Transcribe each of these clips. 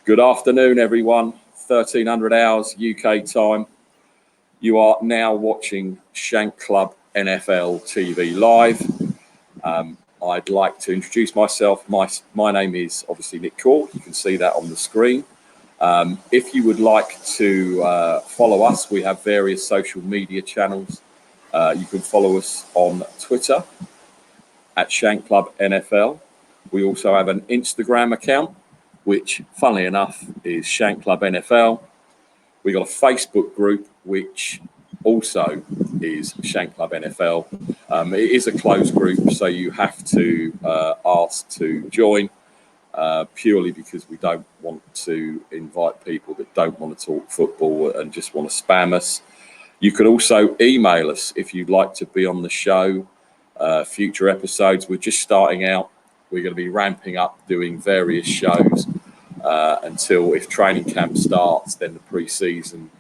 Good afternoon, everyone. 1300 hours UK time. You are now watching ShantClub NFL TV live. I'd like to introduce myself. My name is obviously Nick Core. You can see that on the screen. If you would like to follow us, we have various social media channels. You can follow us on Twitter at ShantClubNFL. We also have an Instagram account, which, funnily enough, is ShantClubNFL. We got a Facebook group, which also is ShantClubNFL. It is a closed group, so you have to ask to join, purely because we don't want to invite people that don't want to talk football and just want to spam us. You could also email us if you'd like to be on the show, future episodes. We're just starting out. We're going to be ramping up, doing various shows until, if training camp starts, then the pre-season,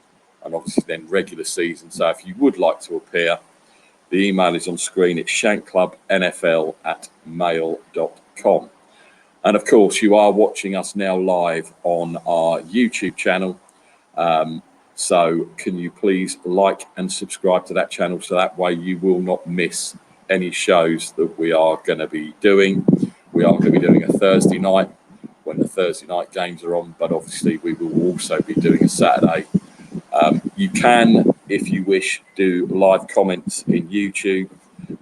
and obviously then regular season. So if you would like to appear, the email is on screen. It's shantclubnfl@mail.com. And of course, you are watching us now live on our YouTube channel. So can you please like and subscribe to that channel, so that way you will not miss any shows that we are going to be doing. We are going to be doing a Thursday night when the Thursday night games are on, but obviously we will also be doing a Saturday. You can, if you wish, do live comments in YouTube,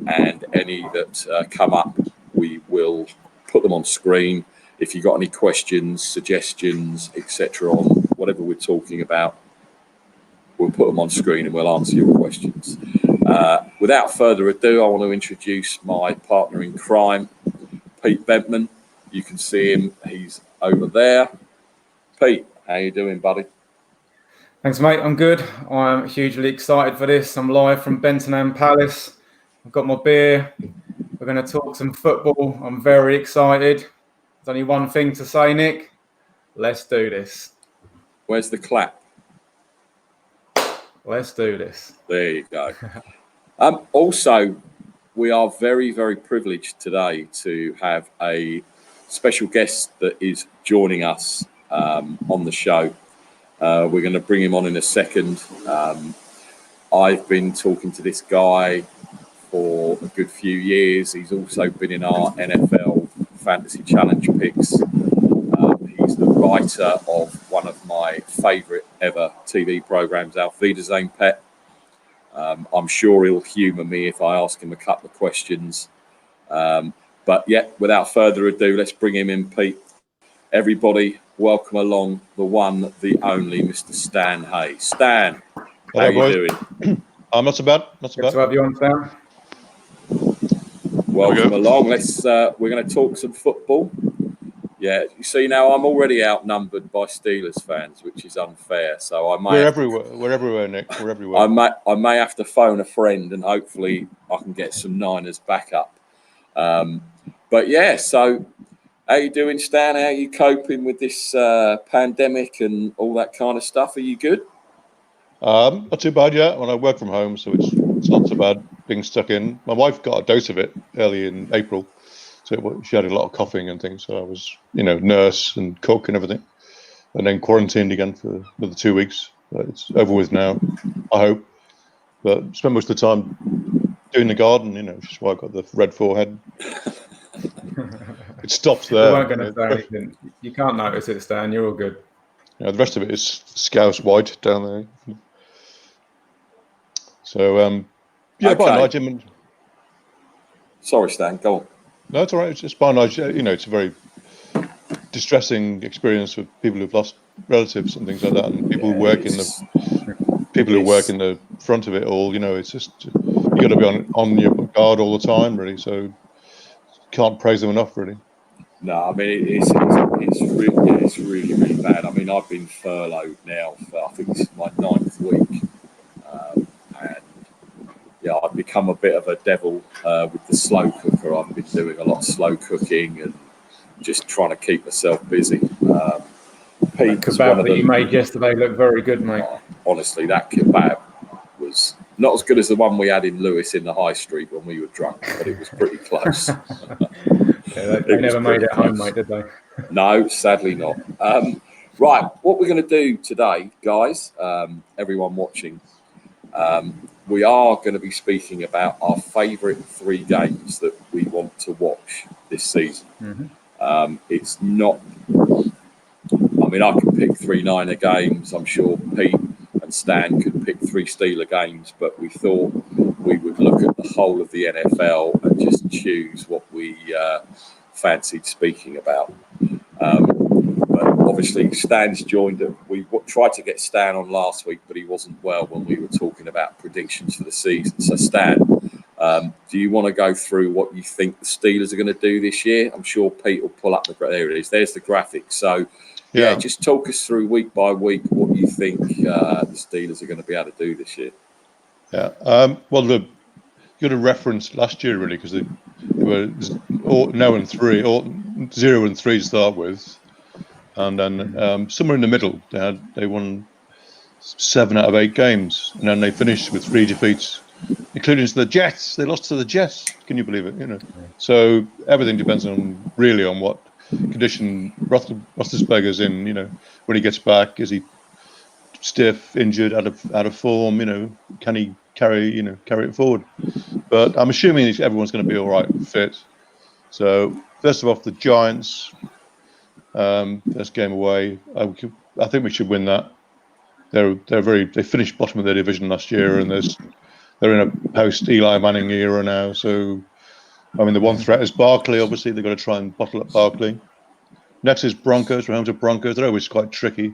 and any that come up, we will put them on screen. If you've got any questions, suggestions, etc. on whatever we're talking about, we'll put them on screen and we'll answer your questions. Without further ado, I want to introduce my partner in crime, Pete Bentman. You can see him, he's over there. Pete, how you doing, buddy? Thanks, mate. I'm good. I'm hugely excited for this. I'm live from Bentonham Palace. I've got my beer. We're going to talk some football. I'm very excited. There's only one thing to say, Nick. Let's do this. Where's the clap? Let's do this. There you go. Also, we are very, very privileged today to have a special guest that is joining us on the show. We're going to bring him on in a second. I've been talking to this guy for a good few years. He's also been in our NFL Fantasy Challenge picks. He's the writer of one of my favourite ever TV programmes, Auf Wiedersehen, Pet. I'm sure he'll humour me if I ask him a couple of questions. But yeah, without further ado, let's bring him in, Pete. Everybody, welcome along the one, the only, Mr. Stan Hay. Stan, how are you doing? Not so bad. Not so bad. Good to have you on, Stan. Welcome along. We're going to talk some football. Yeah, you see, now I'm already outnumbered by Steelers fans, which is unfair. So I may. We're everywhere, Nick. We're everywhere. I may have to phone a friend, and hopefully I can get some Niners backup. But yeah, so how you doing, Stan? How are you coping with this pandemic and all that kind of stuff? Are you good? Not too bad yet. When I work from home, so it's not so bad being stuck in. My wife got a dose of it early in April. So she had a lot of coughing and things. So I was, nurse and cook and everything. And then quarantined again for another 2 weeks. But it's over with now, I hope. But spent most of the time doing the garden, which is why I got the red forehead. It stops there. You weren't going to say anything. You can't notice it, Stan. You're all good. The rest of it is scouse white down there. So, Okay. by and large, Sorry, Stan, go on. No, it's all right. It's just by and large, it's a very distressing experience for people who've lost relatives and things like that, and people who work in the front of it all. It's just you got to be on your guard all the time, really. So can't praise them enough, really. No, I mean it's really, really bad. I mean, I've been furloughed now for, I think this is my 9th week, and yeah, I've become a bit of a devil with the slow cooker. I've been doing a lot of slow cooking and just trying to keep myself busy. Pete, kebab that you made yesterday looked very good, mate. Honestly, that kebab was not as good as the one we had in Lewis in the high street when we were drunk, but it was pretty close. They never made it home, mate, did they? No, sadly not. Right, what we're going to do today, guys, everyone watching, we are going to be speaking about our favourite 3 games that we want to watch this season. Mm-hmm. It's not, I mean, I can pick 3 Niner games. I'm sure Pete and Stan could pick 3 Steeler games, but we thought we would look at the whole of the NFL and just choose what we fancied speaking about. But obviously, Stan's joined us. We tried to get Stan on last week, but he wasn't well when we were talking about predictions for the season. So, Stan, do you want to go through what you think the Steelers are going to do this year? I'm sure Pete will pull up there it is. There's the graphic. So, yeah, just talk us through week by week what you think the Steelers are going to be able to do this year. Yeah. Well, you got a reference last year really because they were 0-3 or 0-3 to start with, and then somewhere in the middle they won 7 out of 8 games, and then they finished with 3 defeats, including to the Jets. They lost to the Jets. Can you believe it? You know. So everything depends on what condition Roethlisberger's in. You know, when he gets back, is he stiff, injured, out of form? You know, can he carry it forward? But I'm assuming everyone's going to be all right, fit. So first of all, the Giants, first game away. I think we should win that. They finished bottom of their division last year, and they're in a post Eli Manning era now. So I mean, the one threat is Barkley. Obviously, they've got to try and bottle up Barkley. Next is Broncos. We're home to Broncos. They're always quite tricky,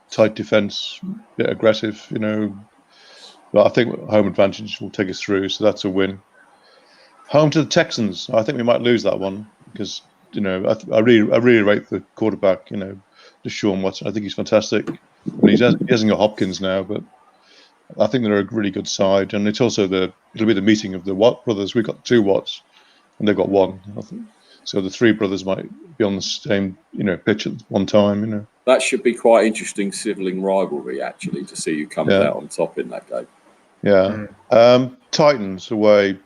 tight defense, bit aggressive. You know, but I think home advantage will take us through. So that's a win. Home to the Texans. I think we might lose that one because I really rate the quarterback. You know, Deshaun Watson. I think he's fantastic. I mean, he hasn't got Hopkins now, but I think they're a really good side. And it's also it'll be the meeting of the Watt brothers. We've got 2 Watts, and they've got 1. I think. So the 3 brothers might be on the same pitch at one time. You know, that should be quite interesting sibling rivalry actually to see who comes out on top in that game. Yeah. Titans away.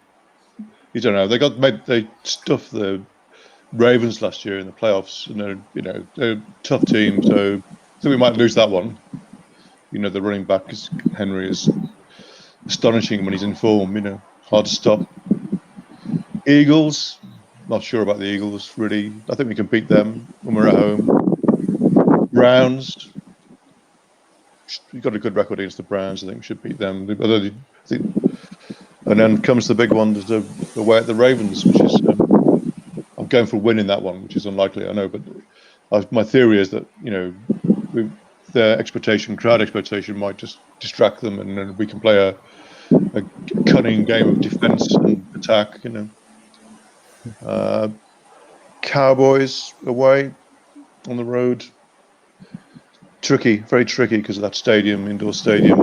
You don't know. They stuffed the Ravens last year in the playoffs, and they're a tough team. So I think we might lose that one. You know, the running back Henry is astonishing when he's in form. You know, hard to stop. Eagles. Not sure about the Eagles really. I think we can beat them when we're at home. Browns. We've got a good record against the Browns. I think we should beat them. And then comes the big one, the way at the Ravens, which is I'm going for winning that one, which is unlikely, I know. But my theory is that their crowd expectation might just distract them, and then we can play a cunning game of defense and attack. You know, Cowboys away on the road. Tricky, very tricky because of that indoor stadium.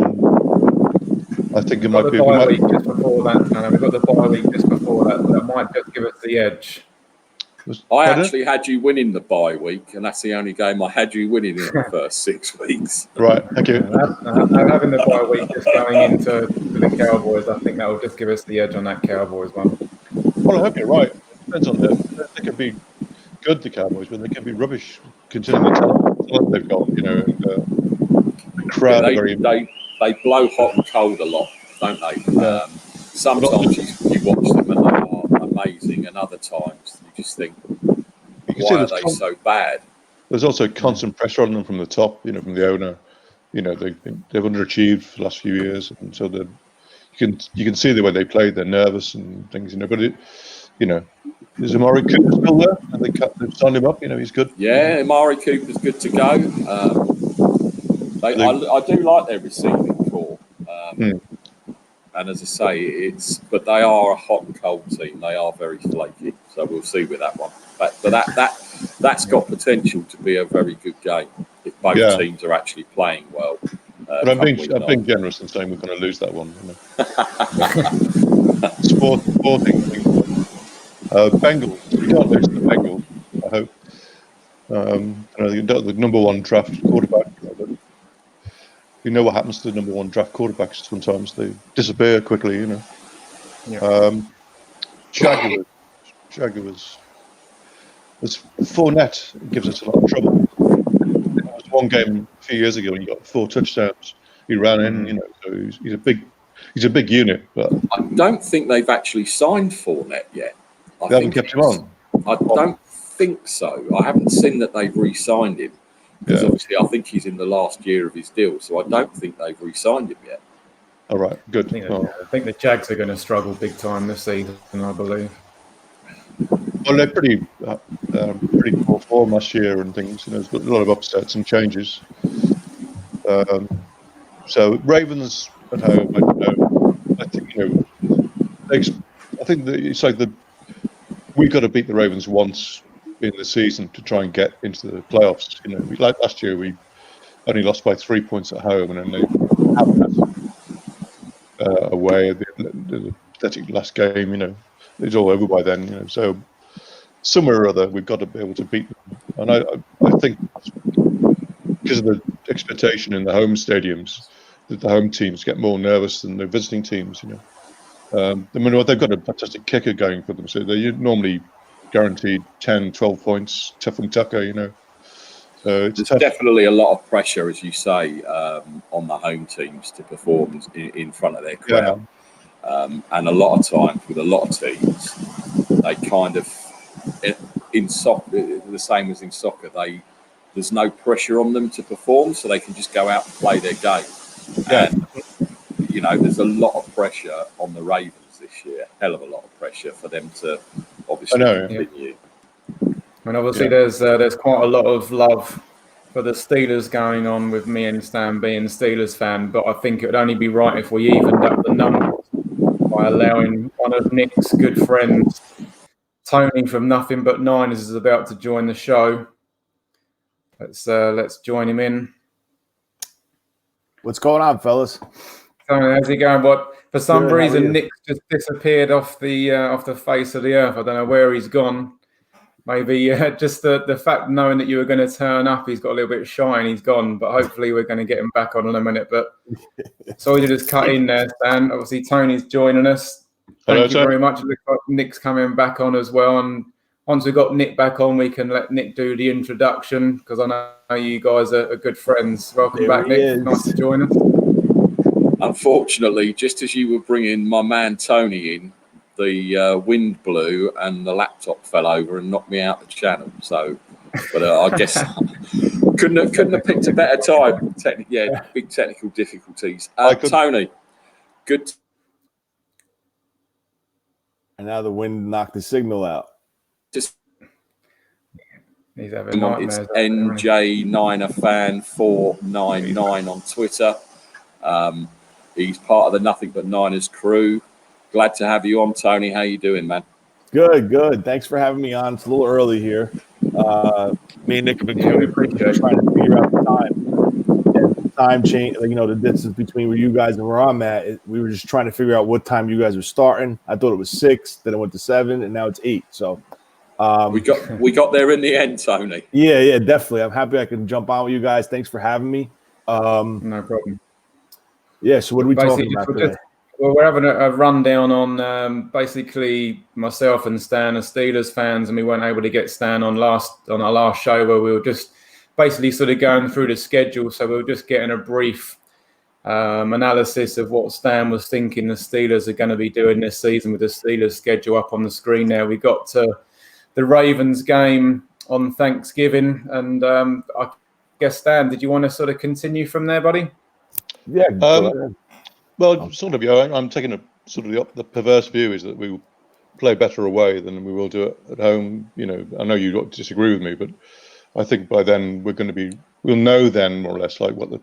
I think it might be. We've got the bye week just before that, and we've got the bye week just before that. So that might just give us the edge. I actually had you winning the bye week, and that's the only game I had you winning in the first 6 weeks. Right, thank you. Having the bye week just going into the Cowboys, I think that will just give us the edge on that Cowboys one. Well, I hope you're right. It depends on them. They could be good, the Cowboys, but they can be rubbish, considering the talent they've got. You know, and, the crowd are very. They blow hot and cold a lot, don't they? Yeah. Sometimes you watch them and they are amazing, and other times you just think, why are they so bad? There's also constant pressure on them from the top, from the owner. You know, they've underachieved for the last few years, and so you can see the way they play. They're nervous and things, but is Amari Cooper still there? And they've signed him up. He's good. Yeah, Amari Cooper's good to go. I do like their receiving core, and as I say, but they are a hot and cold team. They are very flaky, so we'll see with that one. But that's got potential to be a very good game if both teams are actually playing well. But I'm being generous and saying we're going to lose that one. Sporting thing. Bengals. We can't lose to the Bengals, I hope. The number 1 draft quarterback. You know what happens to the number 1 draft quarterbacks? Sometimes they disappear quickly. Yeah. Jaguars. It's Fournette gives us a lot of trouble. one game a few years ago when he got 4 touchdowns. He ran in, you know, so he's a big unit. But I don't think they've actually signed Fournette yet. they haven't kept him on. I don't think so. I haven't seen that they've re-signed him because obviously I think he's in the last year of his deal, so I don't think they've re-signed him yet. All right, good. I think the Jags are going to struggle big time this season, I believe. Well, they're pretty poor form last year and things. You know, there's a lot of upsets and changes. So Ravens at home, I don't know. I think, you know, I think that it's like we got to beat the Ravens once in the season to try and get into the playoffs. You know, like last year, we only lost by 3 points at home, and then they had away the pathetic last game. You know, it's all over by then. You know, so somewhere or other, we've got to be able to beat them. And I think because of the expectation in the home stadiums, that the home teams get more nervous than the visiting teams. You know. I mean, they've got a fantastic kicker going for them, so they're normally guaranteed 10, 12 points, tough and tucker, you know. So it's definitely a lot of pressure, as you say, on the home teams to perform in front of their crowd. And a lot of times with a lot of teams, they kind of, in soccer, the same as in soccer, there's no pressure on them to perform, so they can just go out and play their game. And you know, there's a lot of pressure on the Ravens this year, hell of a lot of pressure for them to obviously continue. And obviously there's quite a lot of love for the Steelers going on with me and Stan being Steelers fan, but I think it would only be right if we evened up the numbers by allowing one of Nick's good friends, Tony from Nothing But Niners, is about to join the show. Let's join him in. What's going on, fellas? How's it going? What for some reason Nick just disappeared off the face of the earth. I don't know where he's gone. Maybe just the fact knowing that you were going to turn up, he's got a little bit shy and he's gone. But hopefully we're going to get him back on in a minute. But sorry to just cut in there, Stan. Obviously Tony's joining us. Thank you very much. It looks like Nick's coming back on as well. And once we've got Nick back on, we can let Nick do the introduction because I know you guys are good friends. Welcome back, Nick. Nice to join us. Unfortunately, just as you were bringing my man Tony in, the wind blew and the laptop fell over and knocked me out the channel. So, but I guess couldn't have picked a better time. Big technical difficulties. Tony, good. And now the wind knocked the signal out. Just he's having nightmares. It's NJ9erFan499 on Twitter. He's part of the Nothing But Niners crew. Glad to have you on, Tony. How you doing, man? Good. Thanks for having me on. It's a little early here. Me and Nick have been trying to figure out the time. And the time change, you know, the distance between where you guys and where I'm at. We were just trying to figure out what time you guys were starting. I thought it was 6, then it went to 7, and now it's 8. So we got there in the end, Tony. Yeah, definitely. I'm happy I can jump on with you guys. Thanks for having me. No problem. Yeah, so what are we talking about today? Well, we're having a rundown on basically myself and Stan are Steelers fans, and we weren't able to get Stan on our last show where we were just basically sort of going through the schedule. So we were just getting a brief analysis of what Stan was thinking the Steelers are going to be doing this season with the Steelers schedule up on the screen there. We got to the Ravens game on Thanksgiving, and I guess, Stan, did you want to sort of continue from there, buddy? Yeah. Well, sort of. Yeah, I'm taking a sort of the perverse view is that we will play better away than we will do it at home. You know, I know you disagree with me, but I think by then we'll know then more or less like what the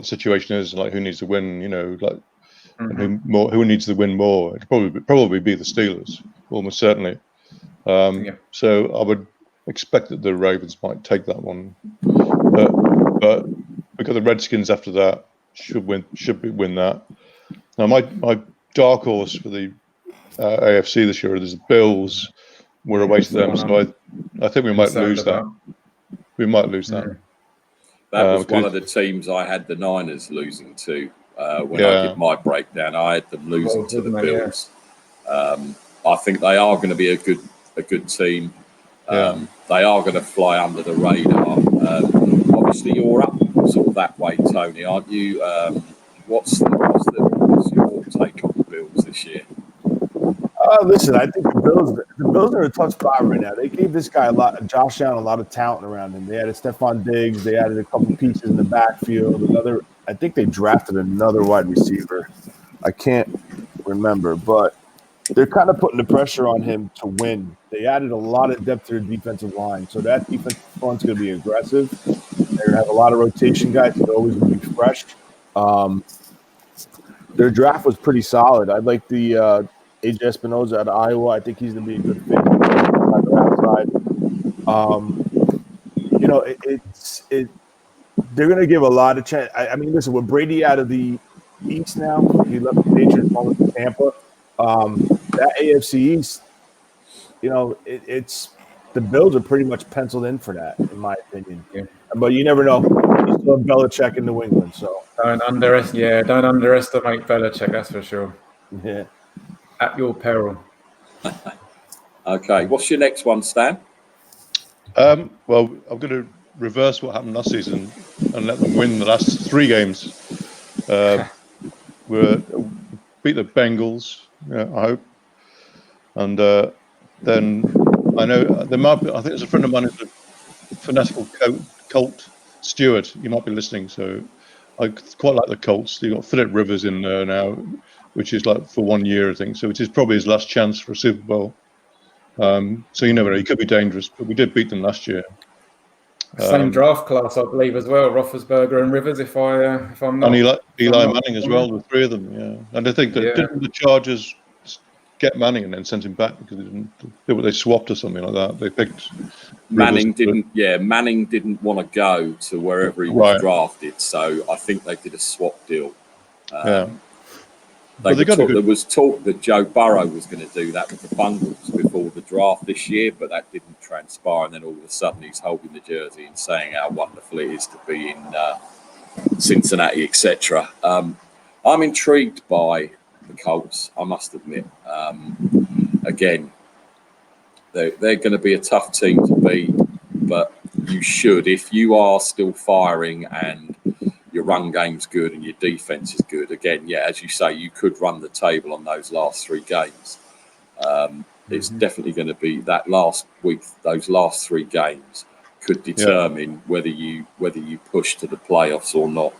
situation is, like who needs to win. You know, like who needs to win more. It'd probably be the Steelers, almost certainly. So I would expect that the Ravens might take that one, but we've got the Redskins after that. Should win that. Now my dark horse for the AFC this year is the Bills. We're away to them, so I think we might lose that. We might lose that. That was one of the teams I had the Niners losing to when I did my breakdown. I had them losing to the Bills. I think they are going to be a good team. They are going to fly under the radar. obviously you're up sort of that way, Tony, aren't you? What's your take on the Bills this year? Listen, I think the Bills are in a tough spot right now. They gave this guy Josh Allen, a lot of talent around him. They added Stephon Diggs. They added a couple pieces in the backfield. I think they drafted another wide receiver. I can't remember, but they're kind of putting the pressure on him to win. They added a lot of depth to their defensive line, so that defensive front's going to be aggressive. They're going to have a lot of rotation guys. They're always going to be fresh. Their draft was pretty solid. I like the AJ Espinoza out of Iowa. I think he's going to be a good fit on the outside. They're going to give a lot of chance. I mean, listen, with Brady out of the East now, he left the Patriots, almost to Tampa. That AFC East, it's the Bills are pretty much penciled in for that, in my opinion. Yeah. But you never know. You still have Belichick in New England, so Don't underestimate Belichick. That's for sure. yeah. At your peril. Okay, what's your next one, Stan? Well, I'm going to reverse what happened last season and let them win the last 3 games. We beat the Bengals, I hope, and then I know there might be. I think there's a friend of mine who's a fanatical Colt Stewart. You might be listening, so I quite like the Colts. You've got Phillip Rivers in there now, which is like for 1 year, I think. So which is probably his last chance for a Super Bowl. So you never know. He could be dangerous, but we did beat them last year. Same draft class, I believe, as well. Roethlisberger and Rivers, if I'm not. And Eli Manning as well, the 3 of them. Yeah, and I think that didn't the Chargers get Manning and then sent him back because they swapped or something like that. They picked Manning Manning didn't want to go to wherever he was drafted, so I think they did a swap deal. There was talk that Joe Burrow was going to do that with the Bungles before the draft this year, but that didn't transpire. And then all of a sudden, he's holding the jersey and saying how wonderful it is to be in Cincinnati, etc. I'm intrigued by the Colts, I must admit. Again, they're going to be a tough team to beat, but you should, if you are still firing and your run game's good and your defense is good. Again, as you say, you could run the table on those last 3 games. It's definitely going to be that last week. Those last 3 games could determine whether you push to the playoffs or not.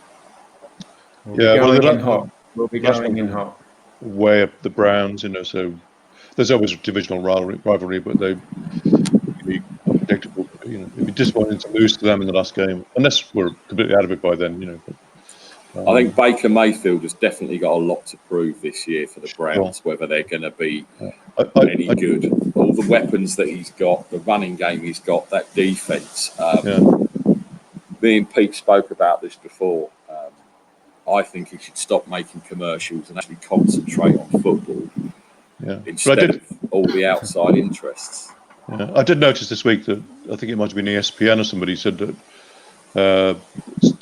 We'll be going in hot. Way up the Browns, so there's always a divisional rivalry, but they be unpredictable. It'd be disappointing to lose to them in the last game, unless we're completely out of it by then. I think Baker Mayfield has definitely got a lot to prove this year for the Browns, whether they're going to be any good. All the weapons that he's got, the running game he's got, that defense. Me and Pete spoke about this before. I think he should stop making commercials and actually concentrate on football instead of all the outside interests. Yeah, I did notice this week that I think it might have been ESPN or somebody said that the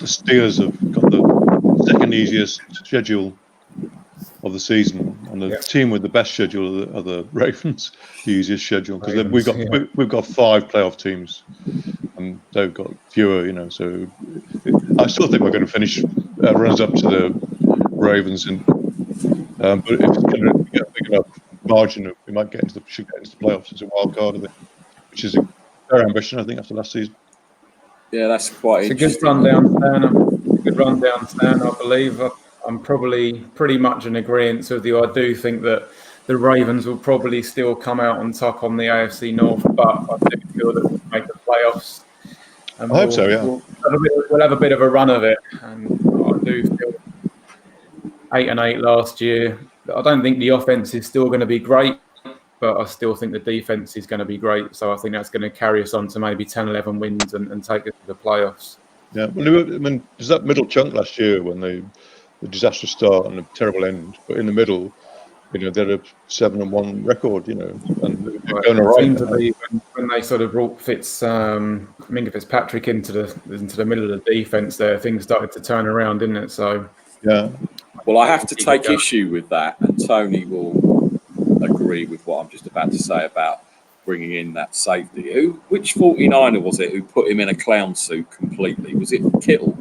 Steelers have got the second easiest schedule of the season, and the team with the best schedule are the Ravens, the easiest schedule, because we've got 5 playoff teams, and they've got fewer. So I still think we're going to finish runners up to the Ravens, and but if it's going to get a big enough margin, we might should get into the playoffs as a wild card, I think, which is a fair ambition, I think, after last season. Yeah, that's quite interesting. It's a good rundown, Stan. I believe I'm probably pretty much in agreement with you. I do think that the Ravens will probably still come out on top on the AFC North, but I do feel that we'll make the playoffs. And I hope so, yeah. We'll have a bit of a run of it, and I do feel 8-8 last year. I don't think the offense is still going to be great, but I still think the defense is going to be great. So I think that's going to carry us on to maybe 10-11 wins and take us to the playoffs. Yeah, well, I mean, there's that middle chunk last year when the disastrous start and a terrible end, but in the middle, they had a 7-1 record, and they're going all right. Seemed to be when they sort of brought Minka Fitzpatrick into the middle of the defense there, things started to turn around, didn't it? So yeah. Well, I have to take issue with that, and Tony will agree with what I'm just about to say about bringing in that safety. Which 49er was it who put him in a clown suit completely? Was it Kittle?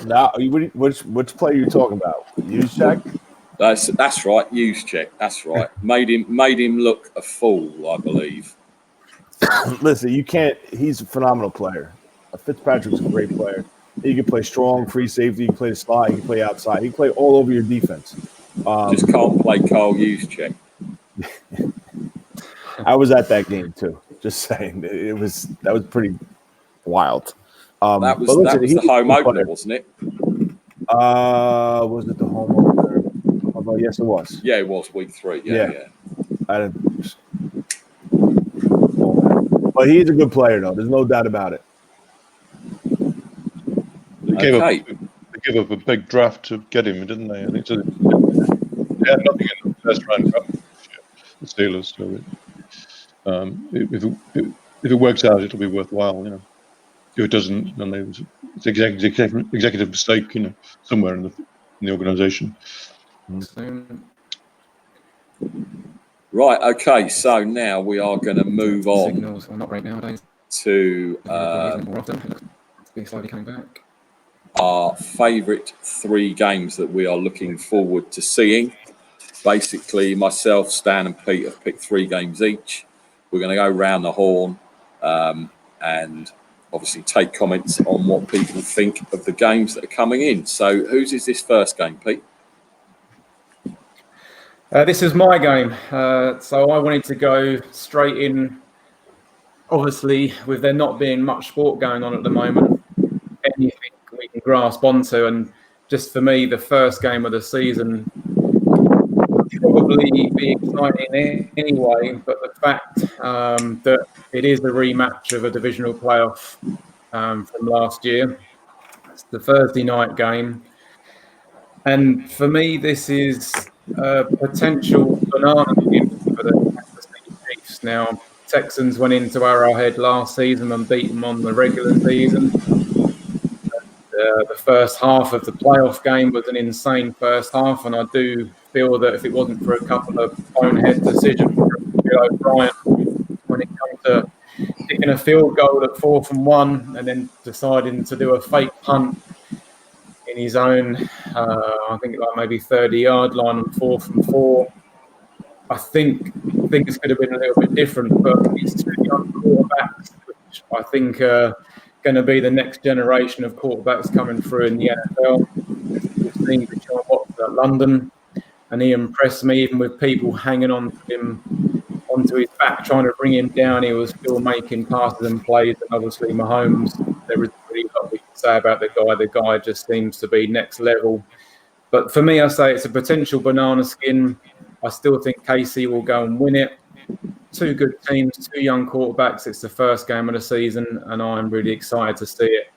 Now, which player are you talking about? Juszczyk? That's right, Juszczyk. That's right. Made him look a fool, I believe. Listen, you can't. He's a phenomenal player. Fitzpatrick's a great player. He can play strong, free safety. He can play the slot. He can play outside. He can play all over your defense. Just can't play Carl Juszczyk. I was at that game too. Just saying, that was pretty wild. That was the home opener, wasn't it? Was it the home opener? Oh, yes, it was. Yeah, it was week 3. Yeah. But he's a good player, though. There's no doubt about it. They gave up a big draft to get him, didn't they? I think so. They had nothing in the first round draft, the Steelers. So if it works out, it'll be worthwhile. If it doesn't, then it's executive mistake. Somewhere in the organization. Right. Okay. So now we are going to move on. Signals are not great nowadays. To slowly coming back. Our favourite 3 games that we are looking forward to seeing. Basically, myself, Stan, and Pete have picked 3 games each. We're going to go round the horn and obviously take comments on what people think of the games that are coming in. So, whose is this first game, Pete? This is my game. So I wanted to go straight in. Obviously, with there not being much sport going on at the moment, anything we can grasp onto. And just for me, the first game of the season would probably be exciting anyway. But the fact that it is a rematch of a divisional playoff from last year, it's the Thursday night game. And for me, this is a potential banana skin for the Kansas City Chiefs. Now, Texans went into Arrowhead last season and beat them on the regular season. The first half of the playoff game was an insane first half, and I do feel that if it wasn't for a couple of bonehead decisions from Bill O'Brien when it comes to kicking a field goal at 4th and 1 and then deciding to do a fake punt in his own, I think like maybe 30-yard line on 4th and 4. I think things could have been a little bit different, but these 2 young quarterbacks, which I think are going to be the next generation of quarterbacks coming through in the NFL. We've seen Deshaun Watson at London, and he impressed me even with people hanging on to him onto his back, trying to bring him down. He was still making passes and plays, and obviously Mahomes, there is really what we can say about the guy. The guy just seems to be next level. But for me, I say it's a potential banana skin. I still think KC will go and win it. 2 good teams, 2 young quarterbacks. It's the first game of the season, and I'm really excited to see it.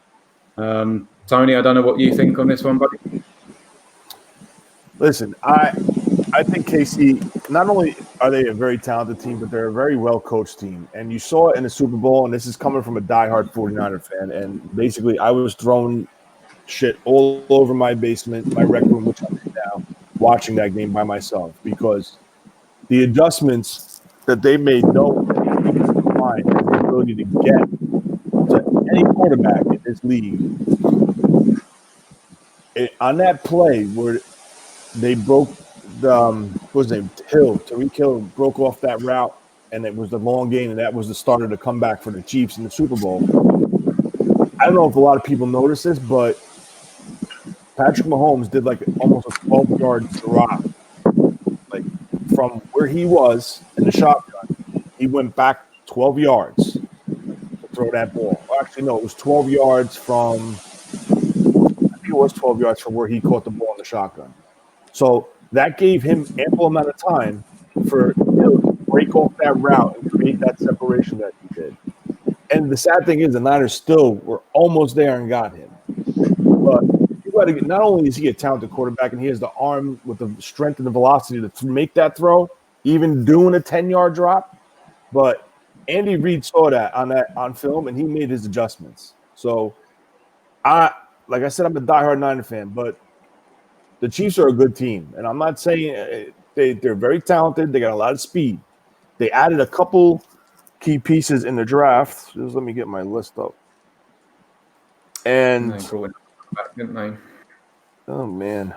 Tony, I don't know what you think on this one, buddy. Listen, I think KC, not only are they a very talented team, but they're a very well-coached team. And you saw it in the Super Bowl, and this is coming from a diehard 49er fan. And basically, I was throwing shit all over my basement, my rec room, which I'm in now, watching that game by myself, because the adjustments that they made, no mind the ability to get to any quarterback in this league. On that play where they broke the what was his name? Tyreek Hill broke off that route, and it was the long game, and that was the start of the comeback for the Chiefs in the Super Bowl. I don't know if a lot of people notice this, but Patrick Mahomes did like almost a 12-yard drop, like from where he was in the shotgun. He went back 12 yards to throw that ball. Actually, no, it was 12 yards from. I think it was 12 yards from where he caught the ball in the shotgun. So that gave him ample amount of time for Hill to break off that route and create that separation that he did. And the sad thing is, the Niners still were almost there and got him. But you got to get, not only is he a talented quarterback and he has the arm with the strength and the velocity to make that throw, even doing a 10-yard drop, but Andy Reid saw that on film and he made his adjustments. So like I said, I'm a diehard Niner fan, but the Chiefs are a good team, and I'm not saying they're very talented. They got a lot of speed, They added a couple key pieces in the draft. Just let me get my list up. And they brought it back, didn't they? oh man,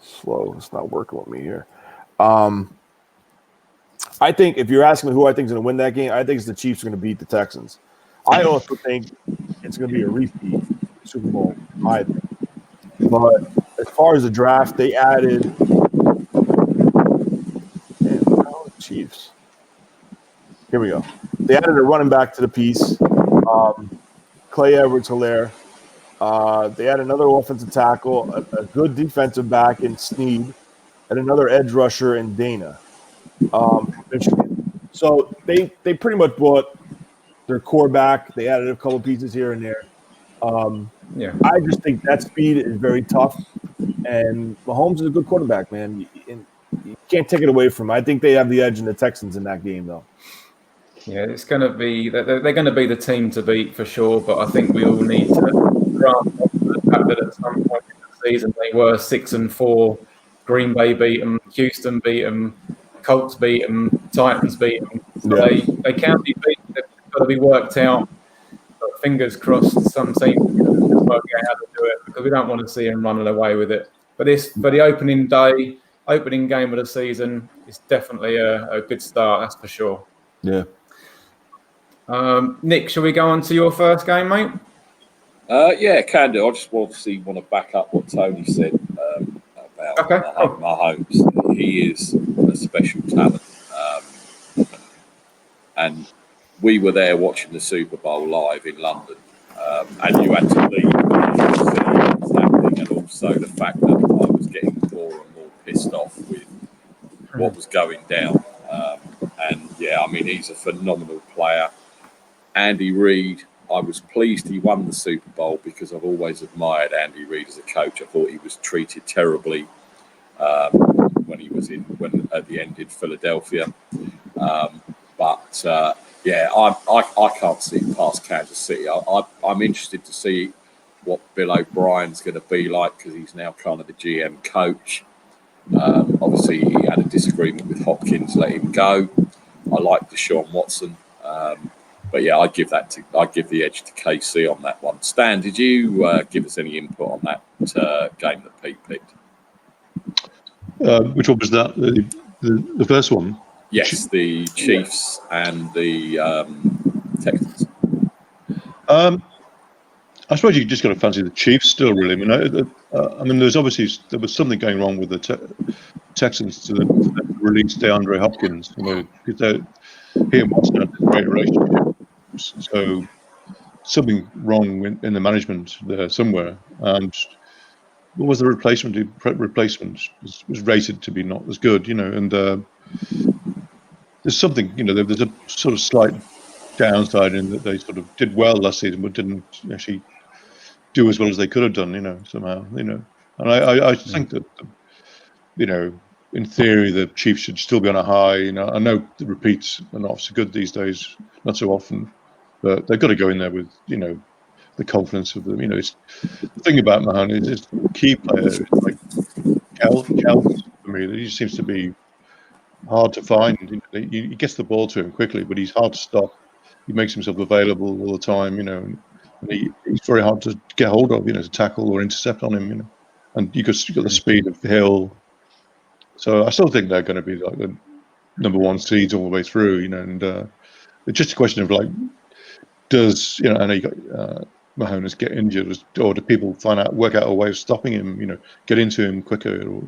slow. It's not working with me here. I think if you're asking me who I think is going to win that game, I think it's the Chiefs are going to beat the Texans. I also think it's going to be a repeat Super Bowl, in my opinion. But as far as the draft, they added Chiefs. Here we go. They added a running back to the piece, Clay Edwards-Helaire. They had another offensive tackle, a good defensive back in Snead, and another edge rusher in Dana from Michigan. So they pretty much bought their core back. They added a couple pieces here and there. I just think that speed is very tough, and Mahomes is a good quarterback, man. You can't take it away from him. I think they have the edge in the Texans in that game, though. Yeah, it's going to be they're going to be the team to beat for sure. But I think we all need to grasp the fact that at some point in the season they were 6-4. Green Bay beat them, Houston beat them, Colts beat them, Titans beat them. So they can be beat. They've got to be worked out. But fingers crossed, some teams can work out how to do it, because we don't want to see them running away with it. But for the opening game of the season, it's definitely a good start. That's for sure. Yeah. Nick, shall we go on to your first game, mate? Yeah, can do. I just obviously want to back up what Tony said about Mahomes. He is a special talent. And we were there watching the Super Bowl live in London. And you had to leave to see what was happening, and also the fact that I was getting more and more pissed off with what was going down. And yeah, I mean, he's a phenomenal player. Andy Reid, I was pleased he won the Super Bowl, because I've always admired Andy Reid as a coach. I thought he was treated terribly when he was at the end in Philadelphia. Yeah, I can't see past Kansas City. I'm interested to see what Bill O'Brien's going to be like, because he's now kind of the GM coach. Obviously, he had a disagreement with Hopkins, let him go. I like Deshaun Watson. But yeah, I'd give the edge to KC on that one. Stan, did you give us any input on that game that Pete picked? Which one was that? The first one? Yes, the Chiefs and the Texans. I suppose you just got to fancy the Chiefs still, really. I mean, there was something going wrong with the Texans to release DeAndre Hopkins. Because he and Watson had a great relationship. So something wrong in the management there somewhere. And what was the replacement? The replacement was rated to be not as good, and there's something, there's a sort of slight downside in that they sort of did well last season, but didn't actually do as well as they could have done, somehow, And I think that, in theory, the Chiefs should still be on a high. I know the repeats are not so good these days, not so often, but they've got to go in there with, the confidence of them. It's the thing about Mahomes is key player is like Kels for me. He just seems to be hard to find. He gets the ball to him quickly, but he's hard to stop. He makes himself available all the time, and he's very hard to get hold of, to tackle or intercept on him, And you got the speed of Hill. So I still think they're going to be like the number one seeds all the way through, and it's just a question of like, does I know you got Mahomes get injured, or do people work out a way of stopping him, get into him quicker, or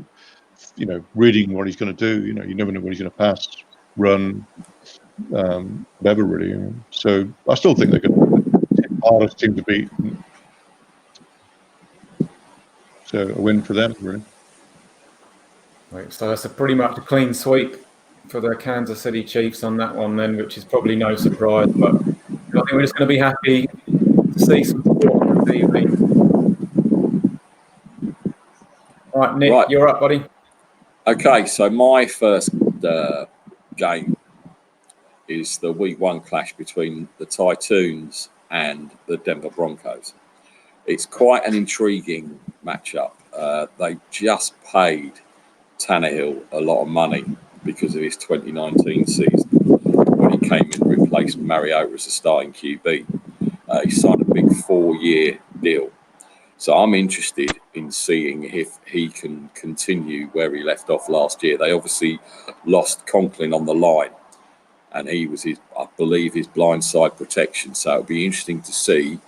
reading what he's going to do. You never know what he's going to pass, run, whatever really. So I still think they're going to be the hardest team to beat. So a win for them, really. Right, so that's pretty much a clean sweep for the Kansas City Chiefs on that one then, which is probably no surprise. But I think we're just going to be happy to see some sport on TV. All right, Nick, You're up, buddy. Okay, so my first game is the Week 1 clash between the Titans and the Denver Broncos. It's quite an intriguing matchup. They just paid Tannehill a lot of money because of his 2019 season. when he came in and replaced Mariota as a starting QB. He signed a big 4-year deal. So I'm interested in seeing if he can continue where he left off last year. They obviously lost Conklin on the line, and he was I believe, his blindside protection. So it'll be interesting to see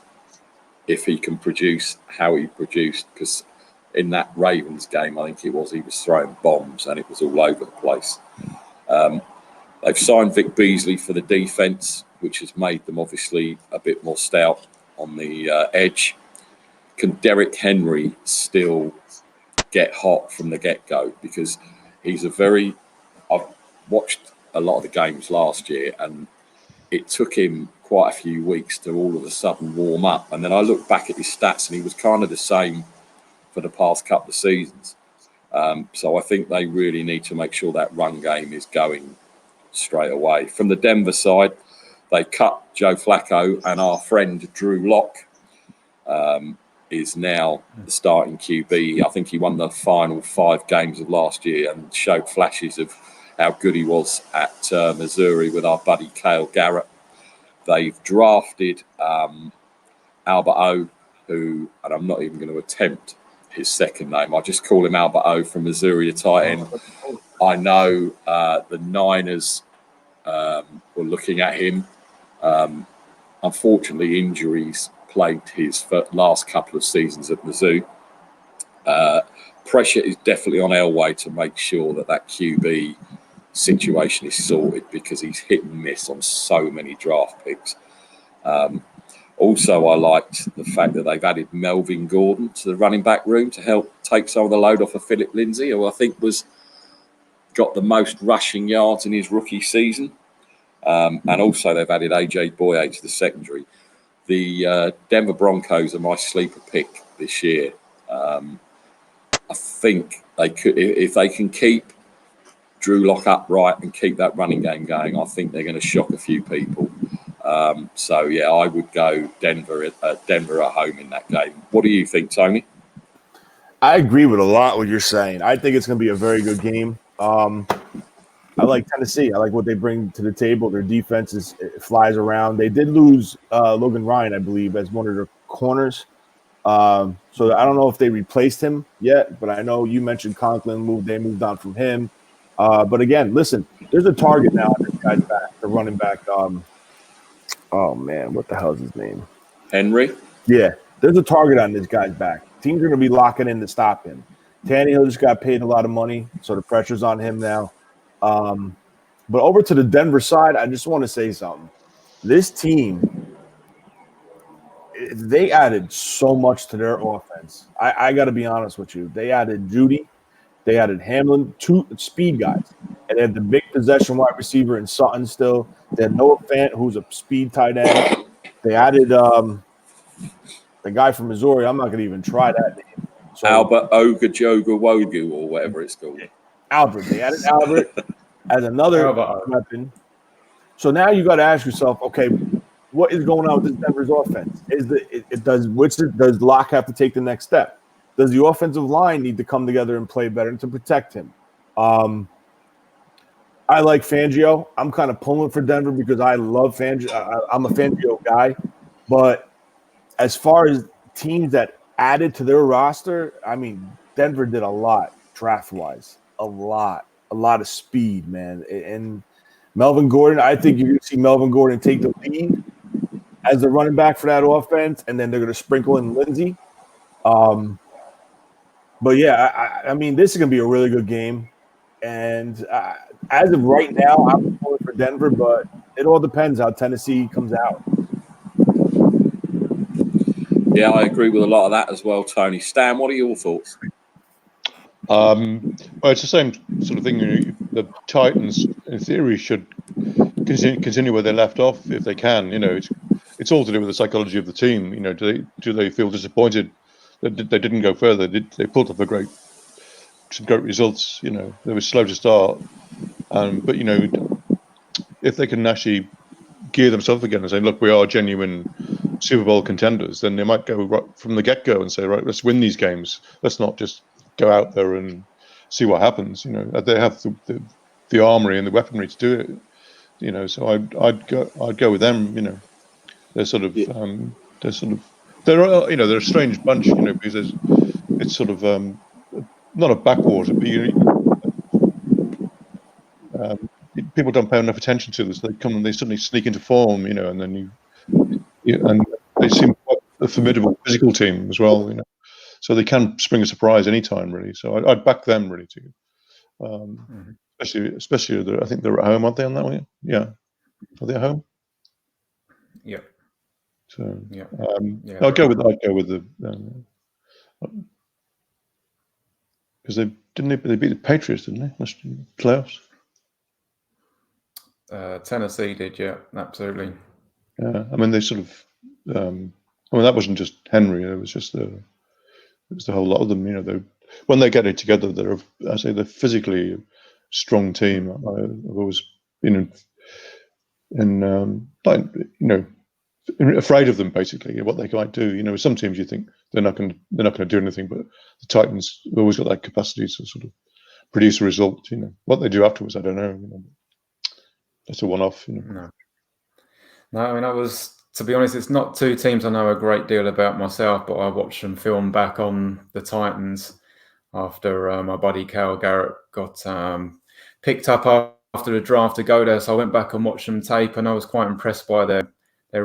if he can produce how he produced, because in that Ravens game, I think he was throwing bombs and it was all over the place. They've signed Vic Beasley for the defense, which has made them obviously a bit more stout on the edge. Can Derrick Henry still get hot from the get-go? Because he's I've watched a lot of the games last year, and it took him quite a few weeks to all of a sudden warm up. And then I look back at his stats, and he was kind of the same for the past couple of seasons. So I think they really need to make sure that run game is going straight away. From the Denver side, they cut Joe Flacco, and our friend Drew Lock is now the starting QB. I think he won the final 5 games of last year and showed flashes of how good he was at Missouri with our buddy Cale Garrett. They've drafted Albert O, who, and I'm not even going to attempt his second name, I just call him Albert O, from Missouri, a tight end. I know the Niners were looking at him. Unfortunately, injuries plagued his last couple of seasons at Mizzou. Pressure is definitely on Elway to make sure that QB situation is sorted, because he's hit and miss on so many draft picks. Also, I liked the fact that they've added Melvin Gordon to the running back room to help take some of the load off of Philip Lindsay, who I think got the most rushing yards in his rookie season. And also they've added AJ Boye to the secondary. The Denver Broncos are my sleeper pick this year. I think they could, if they can keep Drew Lock upright and keep that running game going, I think they're going to shock a few people. So yeah, I would go Denver at home in that game. What do you think, Tony? I agree with a lot what you're saying. I think it's going to be a very good game. I like Tennessee. I like what they bring to the table. Their defense it flies around. They did lose Logan Ryan, I believe, as one of their corners. So I don't know if they replaced him yet, but I know you mentioned Conklin they moved on from him. But again, listen, there's a target now on this guy's back, the running back. Oh man, what the hell is his name? Henry? Yeah, there's a target on this guy's back. Teams are going to be locking in to stop him. Tannehill just got paid a lot of money, so the pressure's on him now. But over to the Denver side, I just want to say something. This team, they added so much to their offense. I got to be honest with you. They added Judy. They added Hamlin, 2 speed guys. And they had the big possession wide receiver in Sutton still. They had Noah Fant, who's a speed tight end. They added the guy from Missouri. I'm not going to even try that name. So, Albert Ogojogo or whatever it's called. Albert. They added Albert as another weapon. So now you got to ask yourself, okay, what is going on with this Denver's offense? Does Locke have to take the next step? Does the offensive line need to come together and play better to protect him? I like Fangio. I'm kind of pulling for Denver because I love Fangio. I'm a Fangio guy. But as far as teams that added to their roster, I mean, Denver did a lot draft-wise. A lot of speed, man. And Melvin Gordon, I think you're going to see Melvin Gordon take the lead as the running back for that offense, and then they're going to sprinkle in Lindsey. But yeah, I mean, this is going to be a really good game. And as of right now, I'm pulling for Denver, but it all depends how Tennessee comes out. Yeah, I agree with a lot of that as well, Tony. Stan, what are your thoughts? Well, it's the same sort of thing. The Titans, in theory, should continue where they left off if they can. It's all to do with the psychology of the team. Do they feel disappointed that they didn't go further? They pulled off some great results. They were slow to start, but if they can actually gear themselves again and say, "Look, we are genuine Super Bowl contenders," then they might go right from the get-go and say, "Right, let's win these games. Let's not just go out there and see what happens." They have the armory and the weaponry to do it. you know. So I'd go with them. You know, they're sort of they're they're a strange bunch, you know, because it's sort of not a backwater, but people don't pay enough attention to this. They come and they suddenly sneak into form, you know, and then and they seem quite a formidable physical team as well, you know. So they can spring a surprise anytime, really. So I'd back them really too. Especially I think they're at home, aren't they, on that one? Yeah, are they at home? Yeah. So yeah, I'd go with the because they beat the Patriots, didn't they? Playoffs. Tennessee did, yeah, absolutely. Yeah, I mean they sort of. I mean that wasn't just Henry; it was just the whole lot of them. You know, when they get it together, they're physically strong team. I've always been like, you know, afraid of them basically, what they might do. You know, some teams you think they're not going to do anything, but the Titans have always got that capacity to sort of produce a result. You know, what they do afterwards, I don't know. You know, that's a one-off. You know. No, I mean, to be honest, it's not two teams I know a great deal about myself, but I watched them film back on the Titans after my buddy Cal Garrett got picked up after the draft to go there. So I went back and watched them tape, and I was quite impressed by their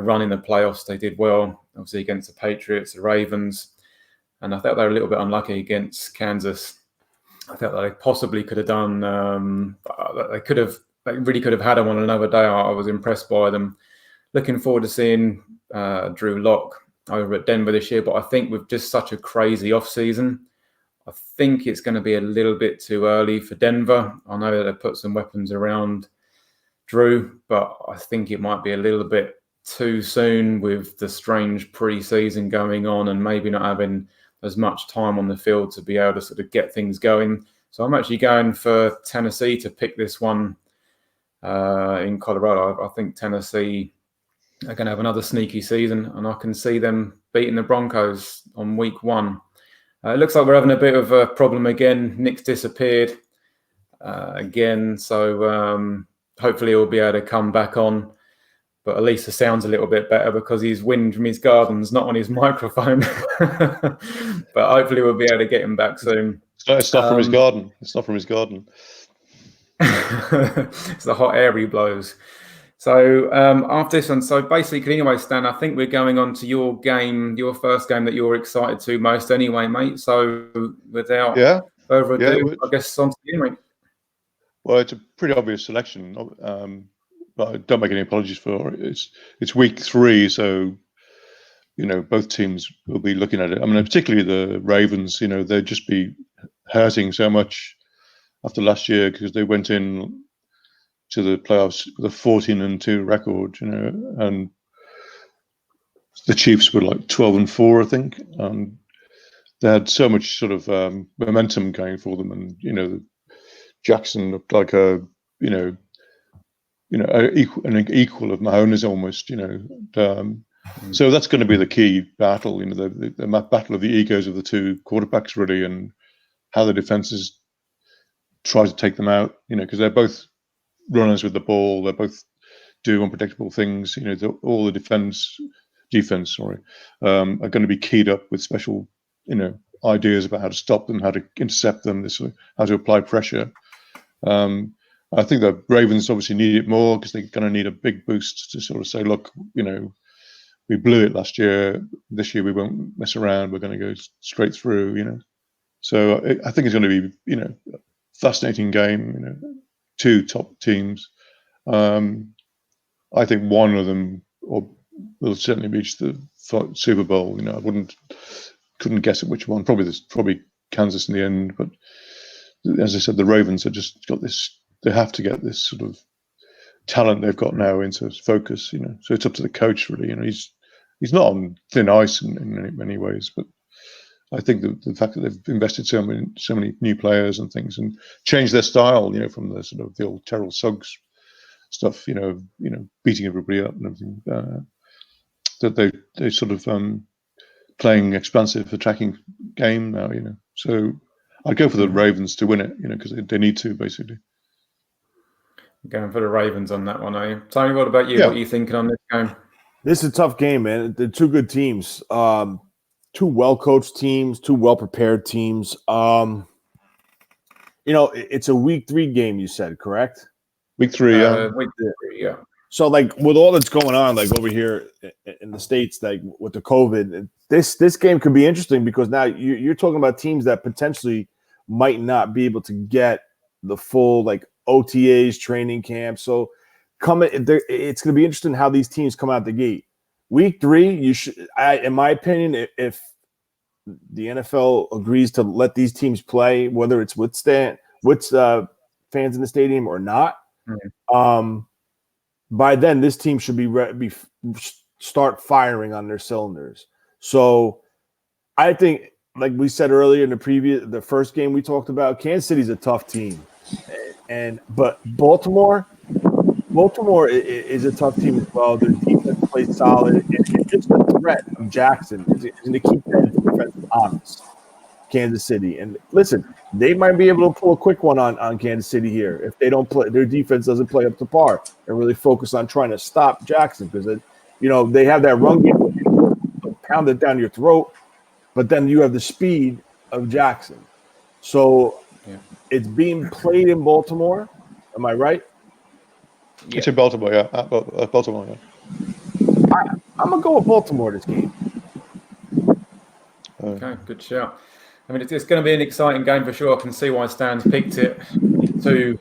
run in the playoffs. They did well, obviously, against the Patriots, the Ravens, and I thought they were a little bit unlucky against Kansas. I thought they possibly could have done. They really could have had them on another day. I was impressed by them. Looking forward to seeing Drew Lock over at Denver this year, but I think with just such a crazy off-season, I think it's going to be a little bit too early for Denver. I know that they put some weapons around Drew, but I think it might be a little bit too soon with the strange pre-season going on and maybe not having as much time on the field to be able to sort of get things going. So I'm actually going for Tennessee to pick this one in Colorado. I think Tennessee are going to have another sneaky season, and I can see them beating the Broncos on week 1. It looks like we're having a bit of a problem again. Nick's disappeared again, so hopefully he'll be able to come back on. But at least the sound's a little bit better because he's wind from his gardens, not on his microphone. But hopefully we'll be able to get him back soon. It's not from his garden. It's not from his garden. It's the hot air he blows. So after this one, so basically, anyway, Stan, I think we're going on to your game, your first game that you're excited to most anyway, mate. So without further ado, I guess on to you, mate. Well, it's a pretty obvious selection, but I don't make any apologies for it. It's week 3, so you know both teams will be looking at it. I mean, particularly the Ravens. You know, they'd just be hurting so much after last year because they went in to the playoffs with a 14-2 record, you know, and the Chiefs were like 12-4, I think. They had so much sort of momentum going for them, and you know, Jackson looked like an equal of Mahomes almost, you know. So that's going to be the key battle, you know, the battle of the egos of the two quarterbacks, really, and how the defenses try to take them out, you know, because they're both runners with the ball. They both do unpredictable things. You know, all the defense, are going to be keyed up with special, you know, ideas about how to stop them, how to intercept them, how to apply pressure. I think the Ravens obviously need it more because they're going to need a big boost to sort of say, look, you know, we blew it last year. This year we won't mess around. We're going to go straight through, you know. So I think it's going to be, you know, a fascinating game. You know, 2 top teams. I think one of them will certainly reach the Super Bowl. You know, couldn't guess at which one. Probably Kansas in the end. But as I said, the Ravens have just got this. They have to get this sort of talent they've got now into focus. You know, so it's up to the coach really. You know, he's not on thin ice in many ways, but I think the fact that they've invested so many new players and things and changed their style, you know, from the sort of the old Terrell Suggs stuff, you know, beating everybody up and everything, that they sort of playing expansive attacking game now, you know. So I'd go for the Ravens to win it, you know, because they need to basically. Going for the Ravens on that one, are you? Tony, what about you? Yeah. What are you thinking on this game? This is a tough game, man. They're two good teams. Two well-coached teams, two well-prepared teams. It's a week 3 game, you said, correct? Week 3, yeah. Week 3, yeah. So, like, with all that's going on, like over here in the States, like with the COVID, this game could be interesting because now you're talking about teams that potentially might not be able to get the full like OTAs training camp. So, it's going to be interesting how these teams come out the gate. Week 3, in my opinion, if the NFL agrees to let these teams play, whether it's with fans in the stadium or not, by then this team should start firing on their cylinders. So I think, like we said earlier in the first game we talked about, Kansas City's a tough team, but Baltimore is a tough team as well. Their defense plays solid, and just the threat of Jackson is going to keep that defense honest. Kansas City, and listen, they might be able to pull a quick one on Kansas City here if they don't play. Their defense doesn't play up to par and really focus on trying to stop Jackson because they have that run game, pound it down your throat, but then you have the speed of Jackson. So it's being played in Baltimore. Am I right? Yeah. It's in Baltimore, yeah. Baltimore, yeah. I'm gonna go with Baltimore this game. Okay, good shout. I mean, it's going to be an exciting game for sure. I can see why Stan's picked it. Two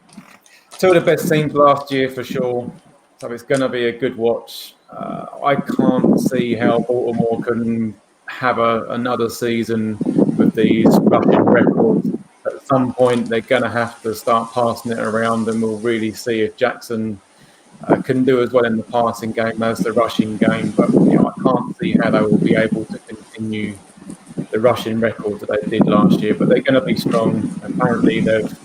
of the best teams last year for sure. So it's going to be a good watch. I can't see how Baltimore can have another season with these rushing records. At some point, they're going to have to start passing it around, and we'll really see if Jackson can do as well in the passing game as the rushing game. But I can't see how they will be able to continue the rushing record that they did last year, but they're going to be strong. Apparently, they've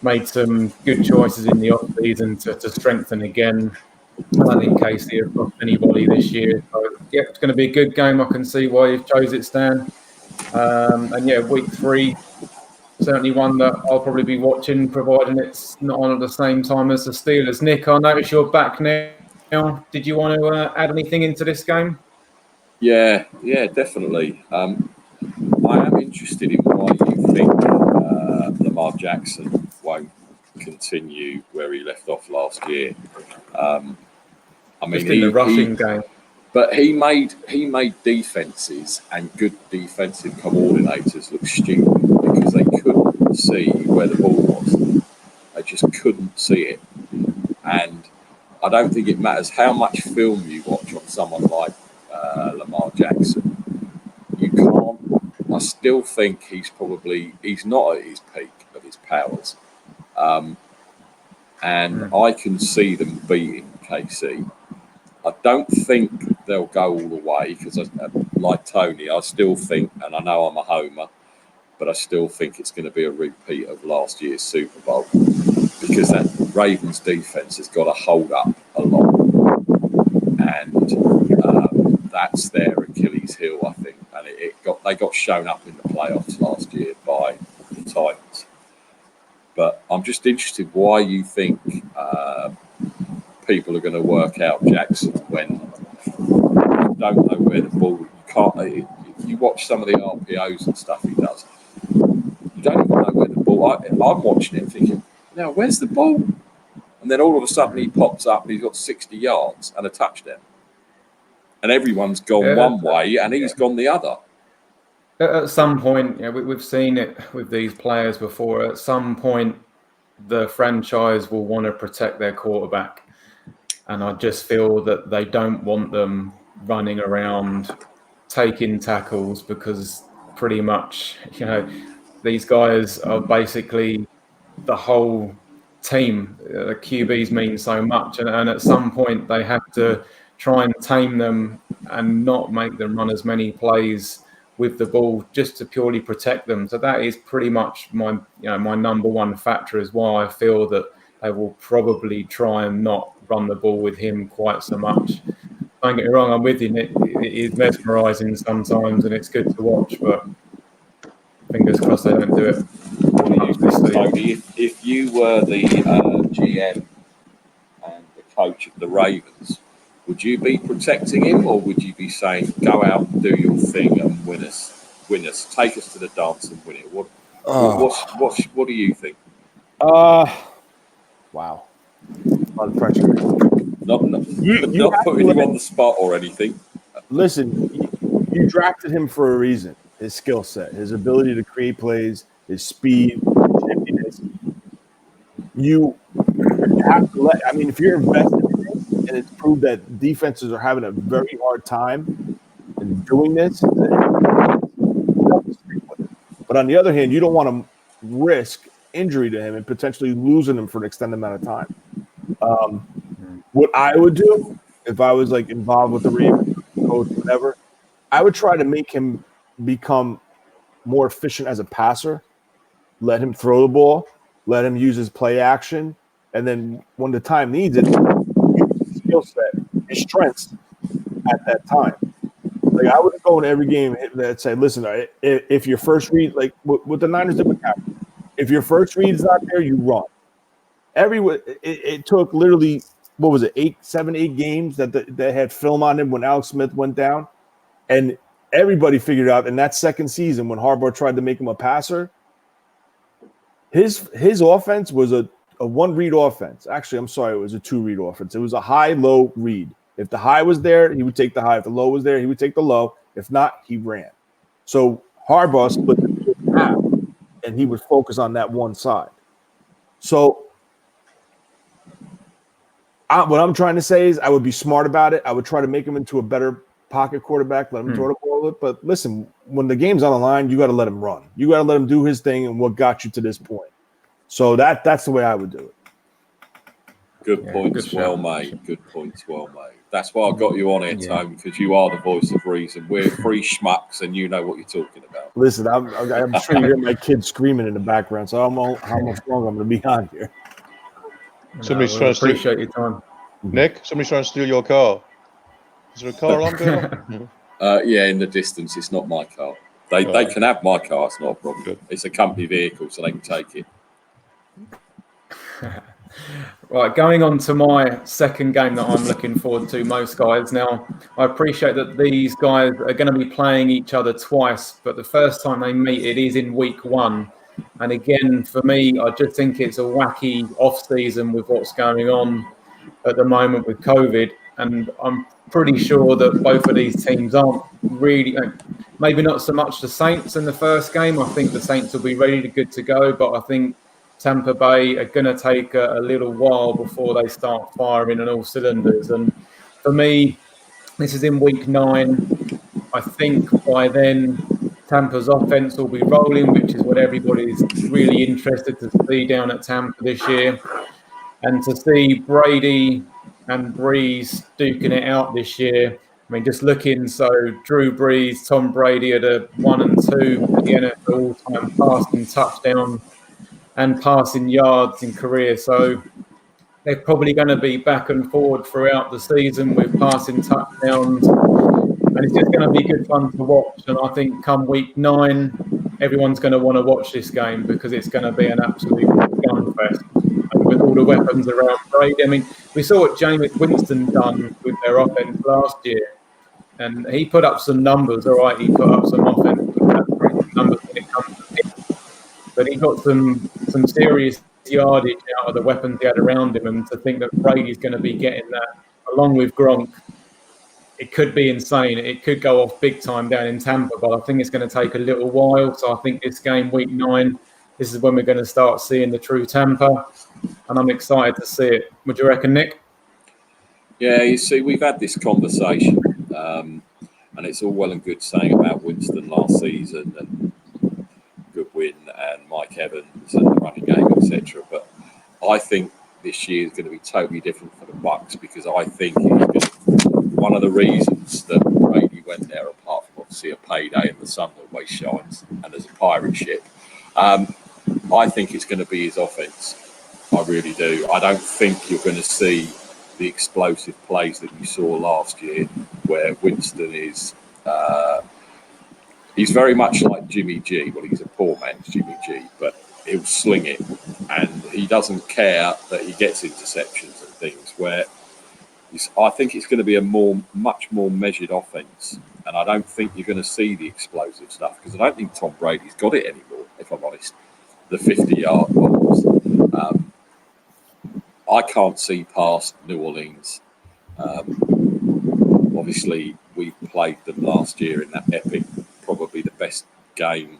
made some good choices in the off-season to strengthen again. I don't think Casey have lost anybody this year. So, it's going to be a good game. I can see why you've chose it, Stan. Week 3, certainly one that I'll probably be watching, providing it's not on at the same time as the Steelers. Nick, I notice you're back now. Did you want to add anything into this game? Yeah, definitely. I am interested in why you think Lamar Jackson won't continue where he left off last year. Just in the rushing game. But he made defenses and good defensive coordinators look stupid because they couldn't see where the ball was. They just couldn't see it. And I don't think it matters how much film you watch on someone like Lamar Jackson. You can't. I still think he's not at his peak of his powers. And I can see them beating KC. I don't think they'll go all the way because, like Tony, I still think, and I know I'm a homer, but I still think it's going to be a repeat of last year's Super Bowl because that Ravens defense has got to hold up a lot. And that's their Achilles heel, I think. And they got shown up in the playoffs last year by the Titans. But I'm just interested why you think people are going to work out Jackson when you don't know where the ball. You can't. If you watch some of the RPOs and stuff he does, you don't even know where the ball. I'm watching it thinking, now where's the ball? And then all of a sudden he pops up and he's got 60 yards and a touchdown. And everyone's gone one way and he's gone the other. At some point, we've seen it with these players before. At some point, the franchise will want to protect their quarterback. And I just feel that they don't want them running around taking tackles because pretty much, these guys are basically the whole team. The QBs mean so much. And at some point, they have to try and tame them and not make them run as many plays with the ball just to purely protect them. So that is pretty much my number one factor is why I feel that they will probably try and not run the ball with him quite so much. Don't get me wrong, I'm with you, Nick. It is mesmerising sometimes and it's good to watch, but fingers crossed they don't do it. Tony, if you were the GM coach of the Ravens, would you be protecting him, or would you be saying, go out and do your thing and win us, take us to the dance and win it? What do you think? Wow. A lot of pressure. Not putting you on the spot or anything. Listen, you drafted him for a reason. His skill set, his ability to create plays, his speed, chippiness. You have to let. I mean, if you're invested in this and it's proved that defenses are having a very hard time in doing this, but on the other hand, you don't want to risk injury to him and potentially losing him for an extended amount of time. What I would do if I was like involved with the Ravens, coach, whatever, I would try to make him become more efficient as a passer. Let him throw the ball, let him use his play action, and then when the time needs it, use his skill set, his strengths at that time. Like I would go in every game that say, listen, if your first read, like what the Niners did with Captain, if your first read is not there, you run. It took literally, what was it, 7, 8 games that had film on him when Alex Smith went down, and everybody figured out in that second season when Harbaugh tried to make him a passer, his offense was a one-read offense. Actually, I'm sorry, it was a 2-read offense. It was a high-low read. If the high was there, he would take the high. If the low was there, he would take the low. If not, he ran. So Harbaugh split the field in half, and he would focus on that one side. So what I'm trying to say is I would be smart about it. I would try to make him into a better pocket quarterback, let him throw the ball. But listen, when the game's on the line, you got to let him run. You got to let him do his thing and what got you to this point. So that's the way I would do it. Good points, well made. Good points, well made. That's why I got you on here, Tone, because you are the voice of reason. We're free schmucks, and you know what you're talking about. Listen, I'm sure you hear my kids screaming in the background, so I don't know how much longer I'm going to be on here. Somebody's trying to appreciate your time. Nick, somebody's trying to steal your car. Is there a car alarm going on? Yeah, in the distance, it's not my car. They can have my car, it's not a problem. Good. It's a company vehicle, so they can take it. Right, going on to my second game that I'm looking forward to most, guys. Now, I appreciate that these guys are going to be playing each other twice, but the first time they meet, it is in week 1. And again, for me, I just think it's a wacky off-season with what's going on at the moment with COVID. And I'm pretty sure that both of these teams aren't really, maybe not so much the Saints in the first game. I think the Saints will be ready to good to go, but I think Tampa Bay are going to take a little while before they start firing on all cylinders. And for me, this is in week 9. I think by then Tampa's offense will be rolling, which is what everybody's really interested to see down at Tampa this year. And to see Brady and Breeze duking it out this year, I mean, just looking, so Drew Brees, Tom Brady are the 1 and 2 for the NFL all-time passing touchdown and passing yards in career. So they're probably going to be back and forward throughout the season with passing touchdowns. And it's just going to be good fun to watch. And I think come week 9, everyone's going to want to watch this game because it's going to be an absolute gunfest. And with all the weapons around Brady, I mean, we saw what Jameis Winston done with their offense last year. And he put up some numbers, all right, he put up some offense numbers when it comes to him. But he got some serious yardage out of the weapons he had around him. And to think that Brady's going to be getting that along with Gronk, it could be insane. It could go off big time down in Tampa, but I think it's going to take a little while. So I think this game, week 9, this is when we're going to start seeing the true Tampa. And I'm excited to see it. Would you reckon, Nick? Yeah, you see, we've had this conversation, and it's all well and good saying about Winston last season and Goodwin and Mike Evans and the running game, etc. But I think this year is going to be totally different for the Bucs because I think one of the reasons that Brady went there, apart from obviously a payday and the sun always shines, and there's a pirate ship, I think it's going to be his offense. I really do. I don't think you're going to see the explosive plays that you saw last year, where Winston is. He's very much like Jimmy G. Well, he's a poor man's Jimmy G, but he'll sling it, and he doesn't care that he gets interceptions and things. Where I think it's going to be a much more measured offense, and I don't think you're going to see the explosive stuff because I don't think Tom Brady's got it anymore. If I'm honest, the 50-yard bombs. I can't see past New Orleans. Obviously, we played them last year in that epic, probably the best game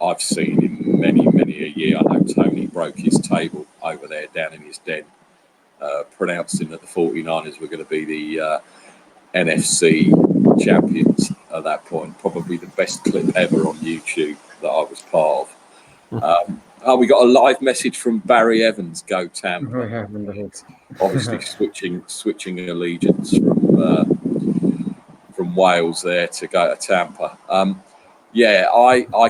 I've seen in many a year. I know Tony broke his table over there down in his den, pronouncing that the 49ers were going to be the NFC champions at that point. Probably the best clip ever on YouTube that I was part of. We got a live message from Barry Evans. Go Tampa! Obviously switching allegiance from Wales there to go to Tampa. I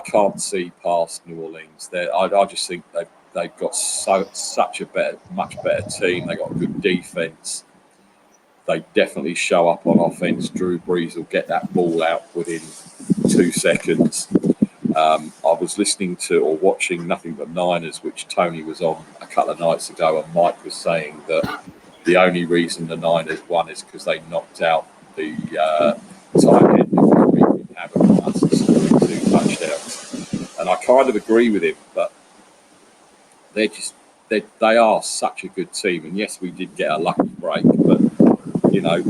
can't see past New Orleans. I just think they've got such a much better team. They got a good defense. They definitely show up on offense. Drew Brees will get that ball out within 2 seconds. I was listening to or watching Nothing But Niners, which Tony was on a couple of nights ago, and Mike was saying that the only reason the Niners won is because they knocked out the tight end before we could have us scoring 2 touchdowns. And I kind of agree with him, but they are such a good team. And yes, we did get a lucky break, but you know,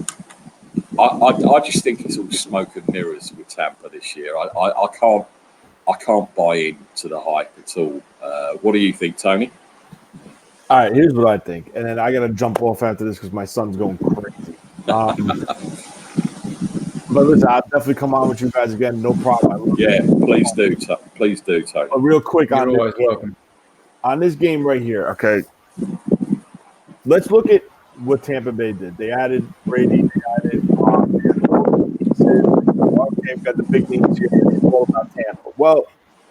I just think it's all smoke and mirrors with Tampa this year. I can't buy into the hype at all. What do you think, Tony? All right, here's what I think, and then I got to jump off after this because my son's going crazy. But listen, I'll definitely come on with you guys again, no problem. Yeah, please do, Tony. Real quick You're always welcome. On this game right here, okay, let's look at what Tampa Bay did. They added Brady, they added they've got the big names here. It's all about Tampa. Well,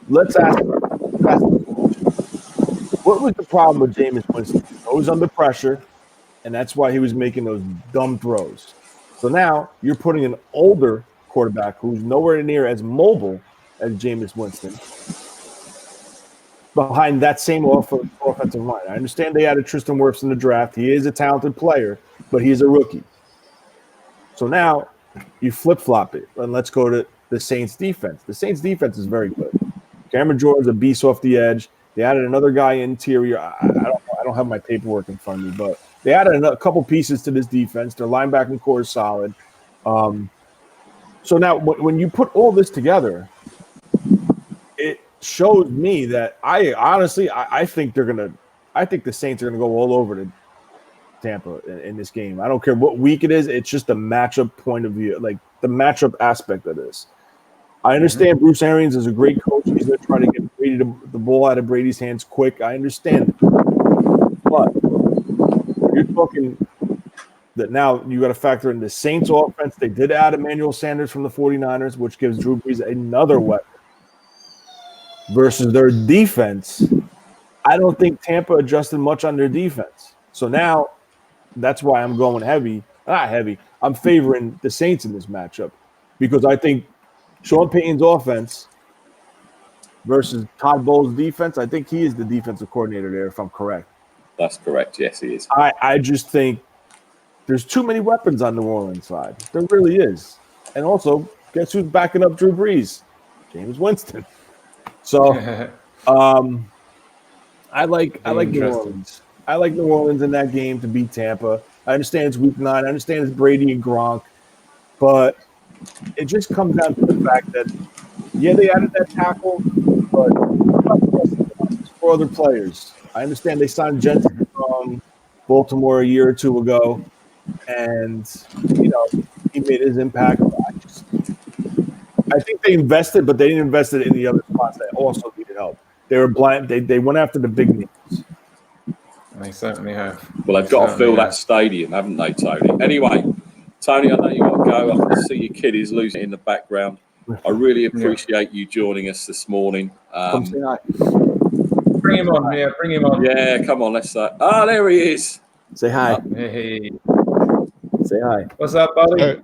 let's ask what was the problem with Jameis Winston? He was under pressure, and that's why he was making those dumb throws. So now you're putting an older quarterback who's nowhere near as mobile as Jameis Winston behind that same offensive line. I understand they added Tristan Wirfs in the draft. He is a talented player, but he's a rookie. So now you flip-flop it, and let's go to the Saints defense. The Saints defense is very good. Cameron Jordan's a beast off the edge. They added another guy interior. I don't have my paperwork in front of me, but they added a couple pieces to this defense. Their linebacking core is solid. So now when you put all this together, it shows me that I think the Saints are gonna go all over to Tampa in this game. I don't care what week it is. It's just the matchup point of view, like the matchup aspect of this. I understand Bruce Arians is a great coach. He's going to try to get Brady the ball out of Brady's hands quick. I understand it. But you're talking that now you got to factor in the Saints offense. They did add Emmanuel Sanders from the 49ers, which gives Drew Brees another weapon. Versus their defense, I don't think Tampa adjusted much on their defense. So now that's why I'm going heavy. Not heavy. I'm favoring the Saints in this matchup because I think Sean Payton's offense versus Todd Bowles' defense, I think he is the defensive coordinator there, if I'm correct. That's correct. Yes, he is. I just think there's too many weapons on the New Orleans side. There really is. And also, guess who's backing up Drew Brees? Jameis Winston. So I like New Orleans. I like New Orleans in that game to beat Tampa. I understand it's week 9. I understand it's Brady and Gronk. But it just comes down to the fact that, yeah, they added that tackle, but for other players. I understand they signed Jensen from Baltimore a year or two ago, and, you know, he made his impact. I think they invested, but they didn't invest it in the other spots that also needed help. They were blind. They went after the big names. They certainly have. Well, they've got to fill that stadium, haven't they, Tony? Anyway, Tony, I know you got to go. I can see your kid is losing in the background. I really appreciate you joining us this morning. Come say hi. Bring him on. Yeah, bring him on. Yeah, come on. Let's say. Oh, there he is. Say hi. Hey. Say hi. What's up, buddy?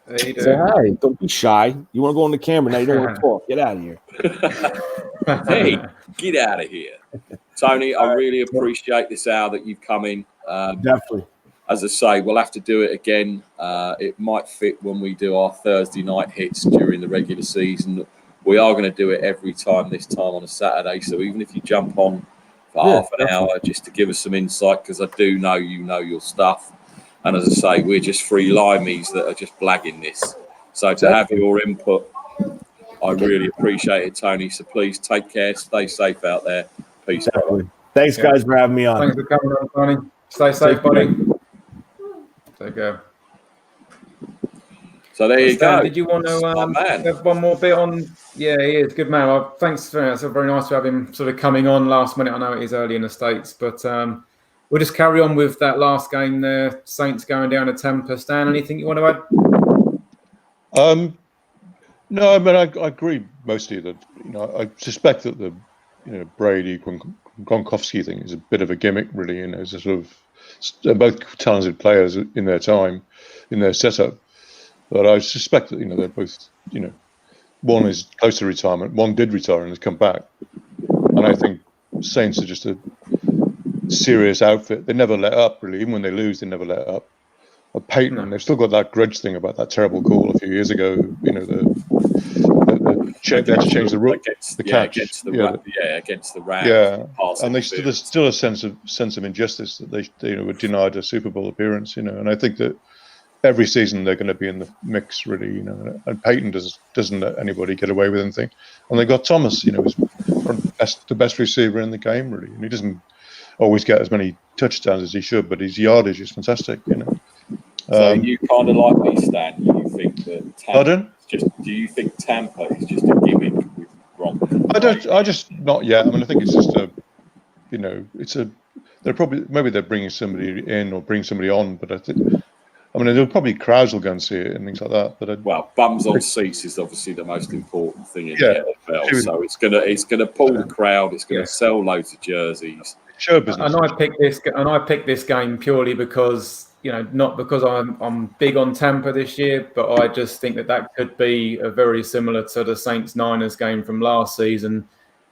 Hey. Say hi. Don't be shy. You want to go on the camera now? You don't want to talk. Get out of here. Hey, get out of here. Tony, I really appreciate this hour that you've come in. Definitely. as I say, we'll have to do it again. It might fit when we do our Thursday night hits during the regular season. We are going to do it every time, this time on a Saturday. So even if you jump on for half an hour just to give us some insight, because I do know you know your stuff. And as I say, we're just three limeys that are just blagging this. So to have your input, I really appreciate it, Tony. So please take care. Stay safe out there. Peace, brother. Thanks, guys, for having me on. Thanks for coming on, Tony. Stay safe, buddy. Take care. So there you Stan, go. did you want to have one more bit on? Yeah, he is. Good man. Well, thanks. It's very nice to have him sort of coming on last minute. I know it is early in the States, but we'll just carry on with that last game there. Saints going down to Tampa. Stan, anything you want to add? No, I mean, I agree mostly that, I suspect that the, Brady Gronkowski thing is a bit of a gimmick, really. It's a sort of, they're both talented players in their time, in their setup. But I suspect that, they're both, one is close to retirement, one did retire and has come back. And I think Saints are just a serious outfit. They never let up, really. Even when they lose, they never let up. Peyton, they've still got that grudge thing about that terrible call a few years ago. They had to change the rule, the catch. Against the Rams. Yeah, and they there's still a sense of injustice that they were denied a Super Bowl appearance. And I think that every season they're going to be in the mix, really. And Peyton doesn't let anybody get away with anything. And they got Thomas, who's the best receiver in the game, really. And he doesn't always get as many touchdowns as he should, but his yardage is fantastic. So you kind of like me, Stan. You think that Tampa do you think Tampa is just a gimmick with Gronk? I just not yet. I mean, I think it's just maybe they're bringing somebody in or bring somebody on, but there'll probably crowds will go and see it and things like that. But bums on seats is obviously the most important thing in the NFL. So it's gonna pull the crowd. It's gonna sell loads of jerseys. Show business. And I picked this game purely because, not because I'm big on Tampa this year, but I just think that could be a very similar to the Saints-Niners game from last season.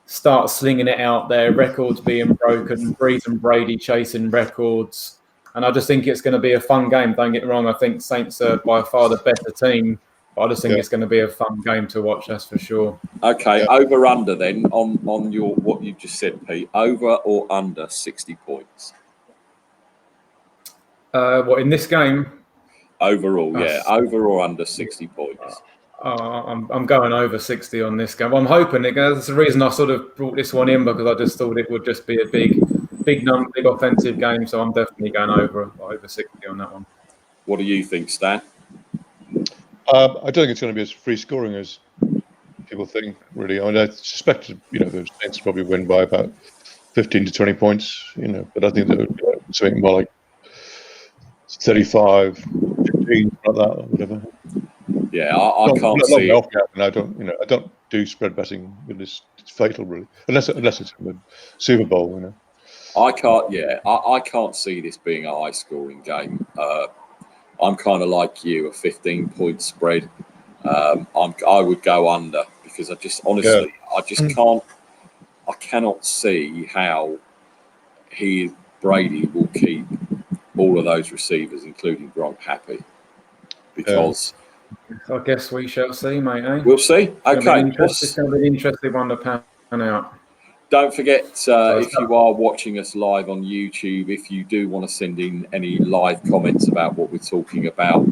Start slinging it out there, records being broken, Breeze and Brady chasing records. And I just think it's going to be a fun game. Don't get me wrong. I think Saints are by far the better team. But I just think it's going to be a fun game to watch, that's for sure. Okay, over under then on your what you just said, Pete. Over or under 60 points? What in this game? Overall, over or under 60 points. I'm going over 60 on this game. I'm hoping it. That's the reason I sort of brought this one in, because I just thought it would just be a big offensive game. So I'm definitely going over 60 on that one. What do you think, Stan? I don't think it's going to be as free scoring as people think, really. I mean, I suspect, the Saints probably win by about 15 to 20 points, but I think that would be something more like 35, 15, like that, or whatever. Yeah, I can't see it. And I don't do spread betting. It's fatal, really, unless it's in the Super Bowl, I can't see this being a high-scoring game. I'm kind of like you, a 15-point spread. I would go under, because I just honestly, I cannot see how Brady will keep all of those receivers, including Gronk, happy. Because I guess we shall see, mate. Eh? We'll see. Okay, it's going to be an interesting one to pan out. Don't forget, if you are watching us live on YouTube, if you do want to send in any live comments about what we're talking about,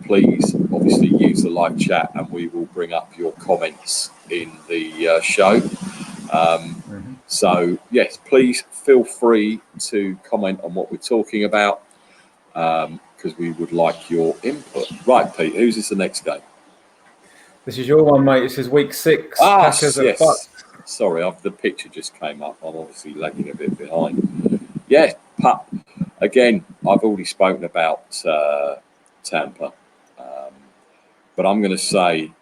please obviously use the live chat and we will bring up your comments in the show. So, yes, please feel free to comment on what we're talking about, because we would like your input. Right, Pete, who's this the next game? This is your one, mate. This is week 6. Packers at Bucks. Sorry, the picture just came up. I'm obviously lagging a bit behind. Yeah, again, I've already spoken about Tampa. But I'm going to say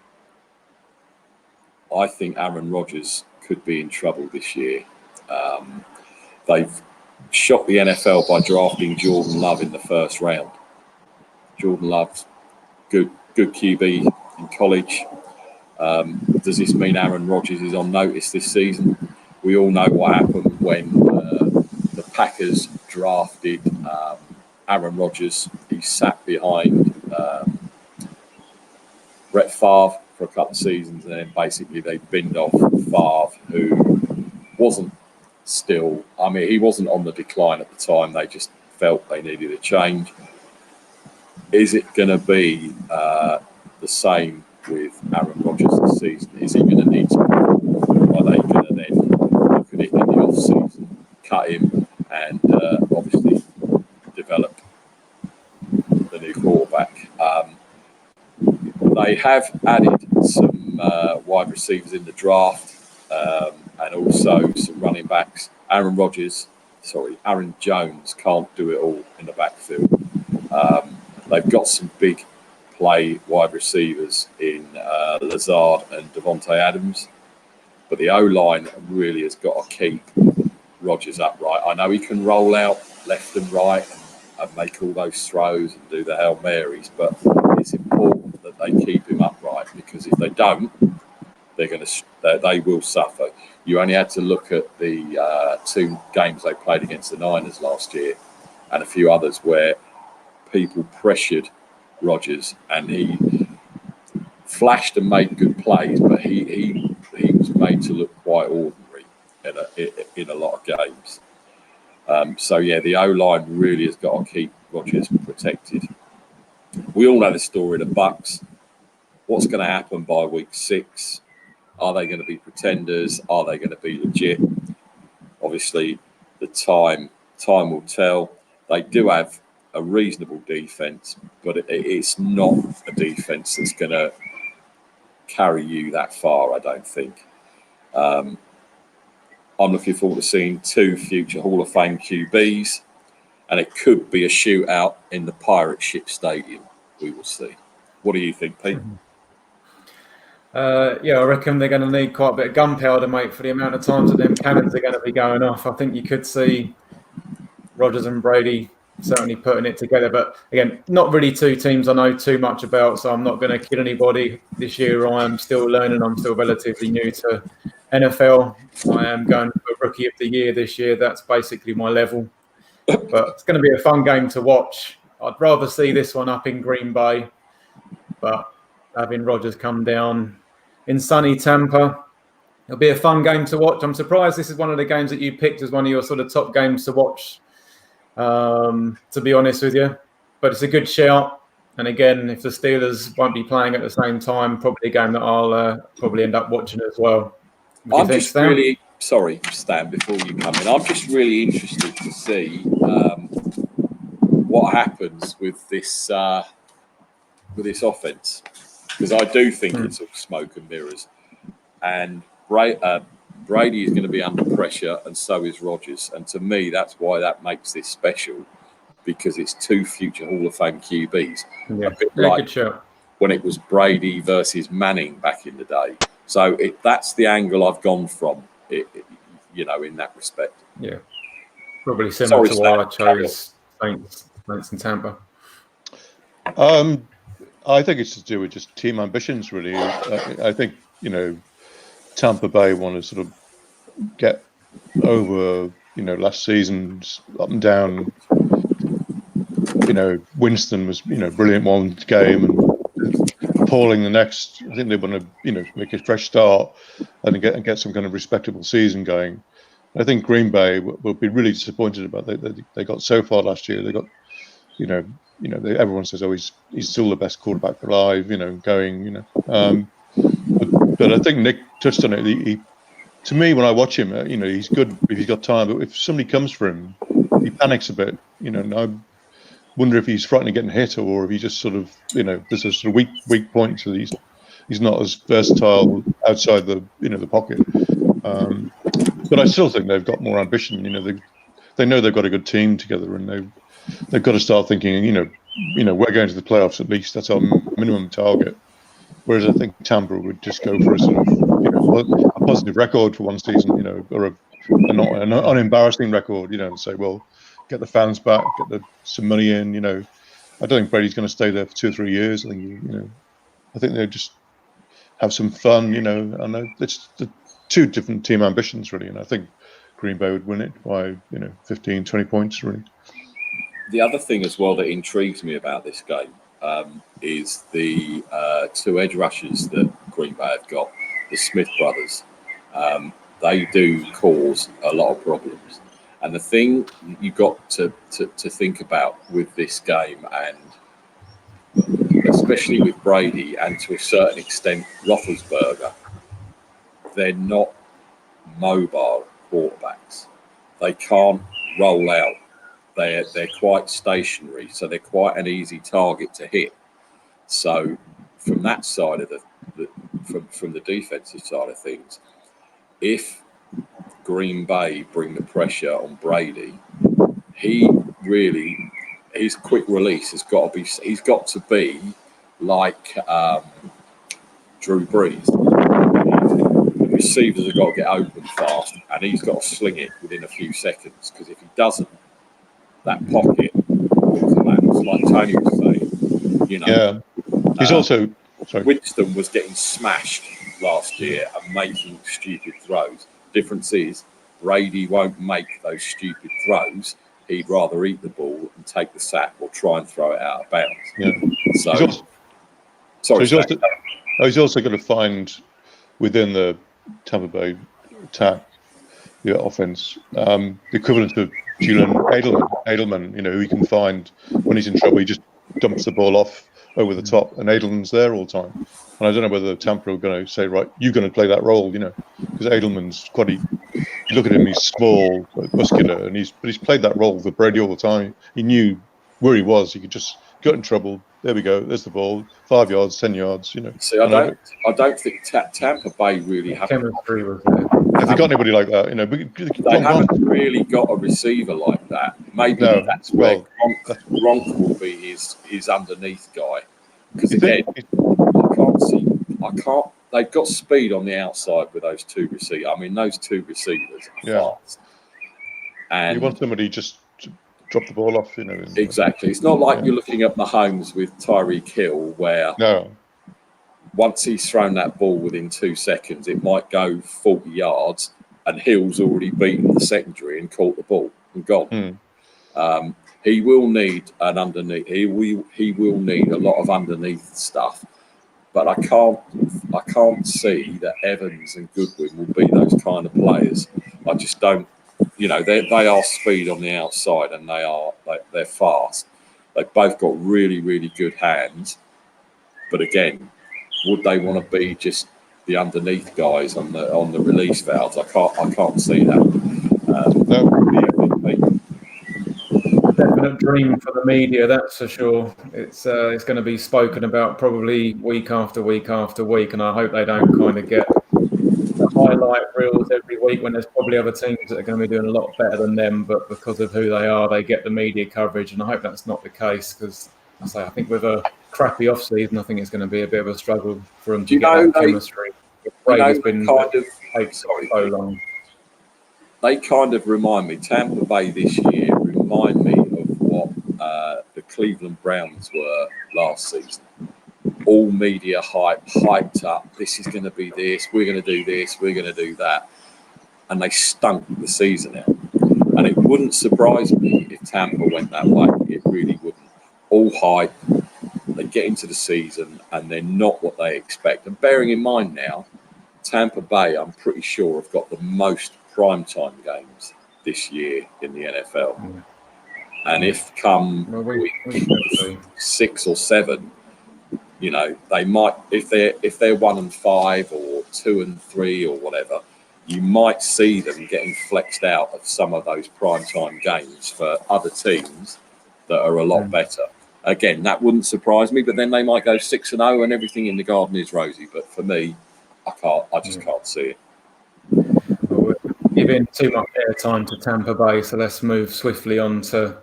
I think Aaron Rodgers could be in trouble this year. They've shocked the NFL by drafting Jordan Love in the first round. Jordan Love's good QB in college. Does this mean Aaron Rodgers is on notice this season? We all know what happened when the Packers drafted Aaron Rodgers. He sat behind Brett Favre for a couple of seasons, and then basically they binned off Favre, who wasn't still, I mean, he wasn't on the decline at the time. They just felt they needed a change. Is it going to be the same with Aaron Rodgers this season? Is he going to need to perform? Are they going to then look at it in the off-season, cut him, and obviously develop the new quarterback? They have added some wide receivers in the draft and also some running backs. Aaron Jones can't do it all in the backfield. They've got some big play wide receivers in Lazard and Devontae Adams, but the O-line really has got to keep Rodgers upright. I know he can roll out left and right and make all those throws and do the Hail Marys, but it's important that they keep him upright, because if they don't, they will suffer. You only had to look at the 2 games they played against the Niners last year and a few others where people pressured Rodgers and he flashed and made good plays, but he was made to look quite ordinary in a lot of games. So yeah, the O-line really has got to keep Rodgers protected. We all know the story of the Bucs. What's going to happen by week 6? Are they going to be pretenders? Are they going to be legit? Obviously, the time will tell. They do have a reasonable defense, but it's not a defense that's going to carry you that far, I don't think. I'm looking forward to seeing 2 future Hall of Fame QBs, and it could be a shootout in the Pirate Ship Stadium. We will see. What do you think, Pete? Yeah, I reckon they're going to need quite a bit of gunpowder, mate, for the amount of times that them cannons are going to be going off. I think you could see Rodgers and Brady certainly putting it together. But again, not really 2 teams I know too much about, so I'm not going to kid anybody this year. I am still learning. I'm still relatively new to NFL. I am going for Rookie of the Year this year. That's basically my level. But it's going to be a fun game to watch. I'd rather see this one up in Green Bay, but having Rodgers come down in sunny Tampa, it'll be a fun game to watch. I'm surprised this is one of the games that you picked as one of your sort of top games to watch, to be honest with you. But it's a good shout. And again, if the Steelers won't be playing at the same time, probably a game that I'll probably end up watching as well. I'm just really sorry, Stan, before you come in. I'm just really interested to see what happens with this offense, because I do think it's all smoke and mirrors, and Brady is going to be under pressure, and so is Rodgers. And to me, that's why that makes this special, because it's 2 future Hall of Fame QBs. Yeah, a bit very like good show. when it was Brady versus Manning back in the day. So that's the angle I've gone from, in that respect. Yeah, probably similar to why I chose Saints in Tampa. I think it's to do with just team ambitions, really. I think, Tampa Bay want to sort of get over, last season's up and down. Winston was, brilliant one game and appalling the next. I think they want to, make a fresh start and get some kind of respectable season going. I think Green Bay will be really disappointed about that. They got so far last year. They got, everyone says, oh, he's still the best quarterback alive, going, But I think Nick touched on it. To me, when I watch him, he's good if he's got time. But if somebody comes for him, he panics a bit, and I wonder if he's frightened of getting hit, or if he just sort of, there's a sort of weak point. So he's not as versatile outside the the pocket. But I still think they've got more ambition. They know they've got a good team together, and they've got to start thinking. We're going to the playoffs at least. That's our minimum target. Whereas I think Tampa would just go for a sort of a positive record for one season, or an unembarrassing record, and say, well, get the fans back, get some money in. I don't think Brady's going to stay there for 2 or 3 years. I think they'll just have some fun, and it's the 2 different team ambitions really, and I think Green Bay would win it by 15, 20 points really. The other thing as well that intrigues me about this game is the two edge rushers that Green Bay have got, the Smith brothers. They do cause a lot of problems. And the thing you got to think about with this game, and especially with Brady and to a certain extent Roethlisberger, they're not mobile quarterbacks. They can't roll out. They're quite stationary, so they're quite an easy target to hit. So from that side of from the defensive side of things, if Green Bay bring the pressure on Brady, his quick release he's got to be like Drew Brees. The receivers have got to get open fast, and he's got to sling it within a few seconds, because if he doesn't, that pocket will collapse. Like Tony was saying, Yeah. He's also sorry. Winston was getting smashed last year and making stupid throws. Difference is Brady won't make those stupid throws. He'd rather eat the ball and take the sack or try and throw it out of bounds. Yeah. He's also going to find within the Tampa Bay attack, the offense, the equivalent of Julian Edelman, who he can find when he's in trouble. He just dumps the ball off over the top, and Edelman's there all the time. And I don't know whether Tampa are going to say, right, you're going to play that role, because Edelman's you look at him, he's small, but muscular, and he's played that role for Brady all the time. He knew where he was. He could just get in trouble. There we go. There's the ball. 5 yards, 10 yards. See, I don't think Tampa Bay really have chemistry was there. Have they got anybody like that? They haven't really got a receiver like that. Maybe that's where Gronk will be his underneath guy. Because again, I can't. They've got speed on the outside with those two receivers. I mean, those two receivers are fast. And you want somebody just to drop the ball off, Exactly. It's not like you're looking at Mahomes with Tyreek Hill, where once he's thrown that ball within 2 seconds, it might go 40 yards, and Hill's already beaten the secondary and caught the ball and gone. He will need an underneath. He will need a lot of underneath stuff. But I can't see that Evans and Goodwin will be those kind of players. I just don't. They are speed on the outside, and they're fast. They've both got really, really good hands. But again, would they want to be just the underneath guys on the release valves? I can't see that. Definite dream for the media, that's for sure. It's going to be spoken about probably week after week after week, and I hope they don't kind of get the highlight reels every week when there's probably other teams that are going to be doing a lot better than them, but because of who they are, they get the media coverage, and I hope that's not the case, because I think with a crappy off-season, I think it's going to be a bit of a struggle for them to get that chemistry. Brady's been so long. They kind of remind me, Tampa Bay this year remind me of what the Cleveland Browns were last season. All media hyped up. This is going to be this. We're going to do this. We're going to do that. And they stunk the season out. And it wouldn't surprise me if Tampa went that way. It really wouldn't. All hype. They get into the season and they're not what they expect. And bearing in mind now, Tampa Bay, I'm pretty sure, have got the most primetime games this year in the NFL. Yeah. And if come week 6 or 7, they might, if they're 1-5 or 2-3 or whatever, you might see them getting flexed out of some of those primetime games for other teams that are a lot better. Again, that wouldn't surprise me, but then they might go 6-0 and everything in the garden is rosy. But for me, I just can't see it. We're giving too much airtime to Tampa Bay, so let's move swiftly on to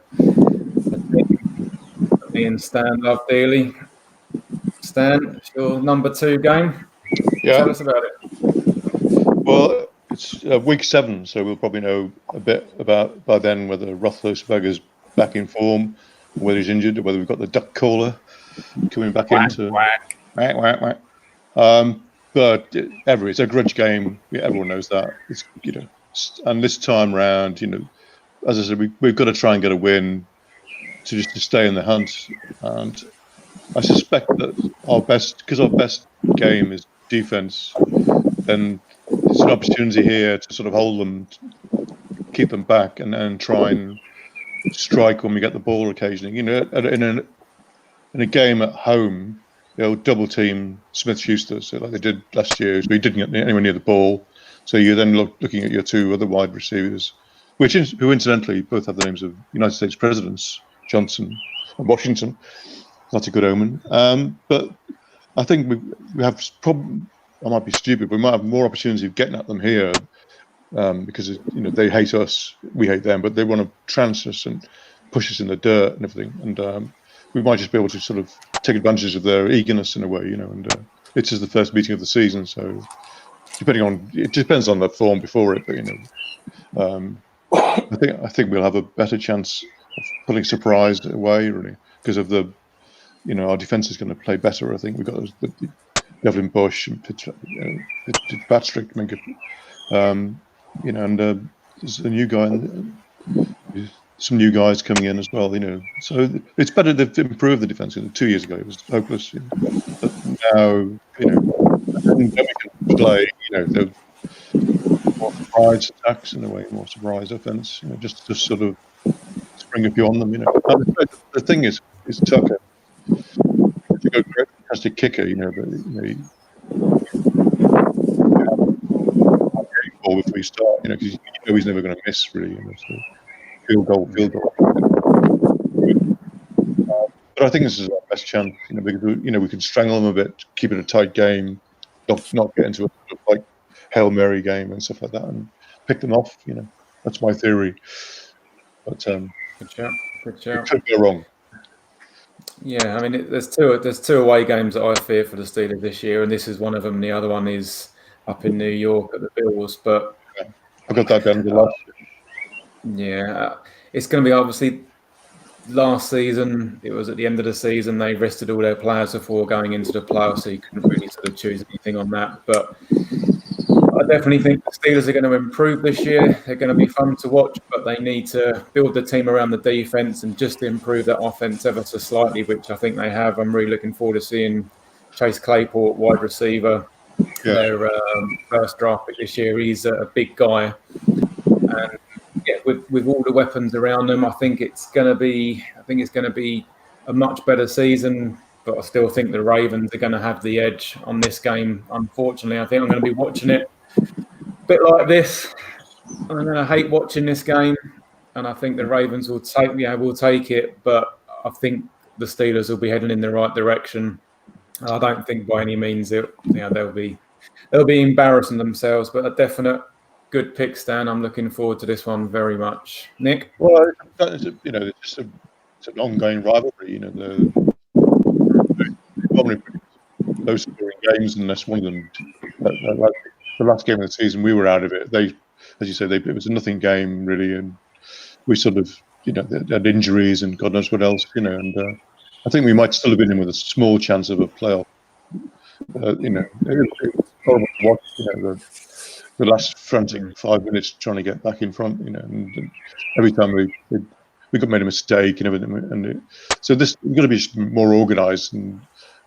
me and Stan love dearly. Stan, it's your number 2 game. Yeah. Tell us about it. Well, it's week 7, so we'll probably know a bit about by then whether Roethlisberger's back in form, or whether he's injured, or whether we've got the duck caller coming back into. Whack. But it's a grudge game. Everyone knows that. It's and this time round, as I said, we've got to try and get a win. to stay in the hunt. And I suspect that our best game is defense, then there's an opportunity here to sort of hold them, keep them back, and try and strike when we get the ball occasionally. You know, in a game at home, they'll double team Smith-Schuster, so like they did last year, so he didn't get anywhere near the ball. So you're then looking at your two other wide receivers, who incidentally both have the names of United States presidents, Johnson and Washington. That's a good omen. But I think we have I might be stupid, but we might have more opportunity of getting at them here, because they hate us, we hate them, but they want to trounce us and push us in the dirt and everything. And we might just be able to sort of take advantage of their eagerness in a way, and it's just the first meeting of the season, so it depends on the form before it, but I think we'll have a better chance of pulling surprise away, really, because of our defense is going to play better. I think we've got Devlin Bush and Fitzpatrick, and there's a new guy, some new guys coming in as well. So it's better. They've improved the defense. 2 years ago it was hopeless, but now then we can play. They're more surprise attacks in a way, more surprise offense. Just to sort of spring up on them. And the thing is Tucker. He's a great, fantastic kicker. Ball if we start. Because he's never going to miss really. So field goal. But I think this is our best chance. Because we can strangle them a bit, keep it a tight game, not get into a sort of like Hail Mary game and stuff like that, and pick them off. That's my theory. But Good shout. it could go wrong. Yeah, I mean, there's two away games that I fear for the Steelers this year, and this is one of them. The other one is up in New York at the Bills. But I got that down to last year. Yeah, it's going to be obviously. Last season, it was at the end of the season, they rested all their players before going into the playoffs, so you couldn't really sort of choose anything on that. But I definitely think the Steelers are going to improve this year. They're going to be fun to watch, but they need to build the team around the defense and just improve that offense ever so slightly, which I think they have. I'm really looking forward to seeing Chase Claypool, wide receiver, their first draft pick this year. He's a big guy. And yeah, with all the weapons around them, I think it's going to be a much better season. But I still think the Ravens are going to have the edge on this game. Unfortunately, I think I'm going to be watching it a bit like this. I'm going to hate watching this game, and I think the Ravens will take it. But I think the Steelers will be heading in the right direction. I don't think by any means they'll be embarrassing themselves, but a definite good pick, Stan. I'm looking forward to this one very much. Nick? Well, it's an ongoing rivalry. They're probably low-scoring games, unless one of them. The last game of the season, we were out of it. As you said, it was a nothing game really, and we sort of, they had injuries and God knows what else, and I think we might still have been in with a small chance of a playoff. It's horrible to watch. The last frantic 5 minutes trying to get back in front, and every time we made a mistake and everything, so we've got to be more organised and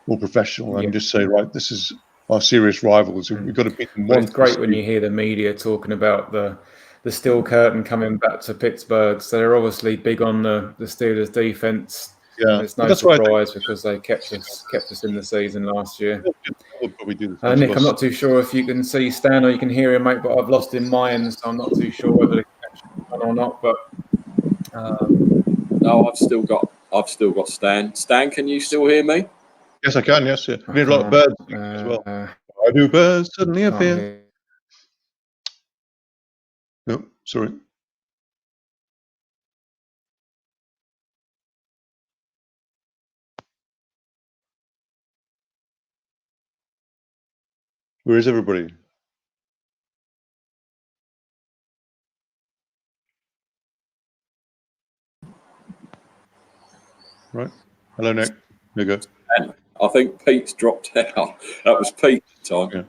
more professional and just say, right, this is our serious rivals. We've got to beat them. It's great when you hear the media talking about the steel curtain coming back to Pittsburgh. So they're obviously big on the Steelers defense. Yeah, it's no surprise because they kept us in the season last year. Nick, I'm not too sure if you can see Stan or you can hear him, mate, but I've lost him my end, so I'm not too sure whether the connection's on or not. But no, I've still got Stan. Stan, can you still hear me? Yes, I can. Yes, yeah. We need a lot of birds as well. Why do birds suddenly appear? No, sorry. Where is everybody? Right. Hello, Nick. There you go. And I think Pete's dropped out. That was Pete's time. Yeah.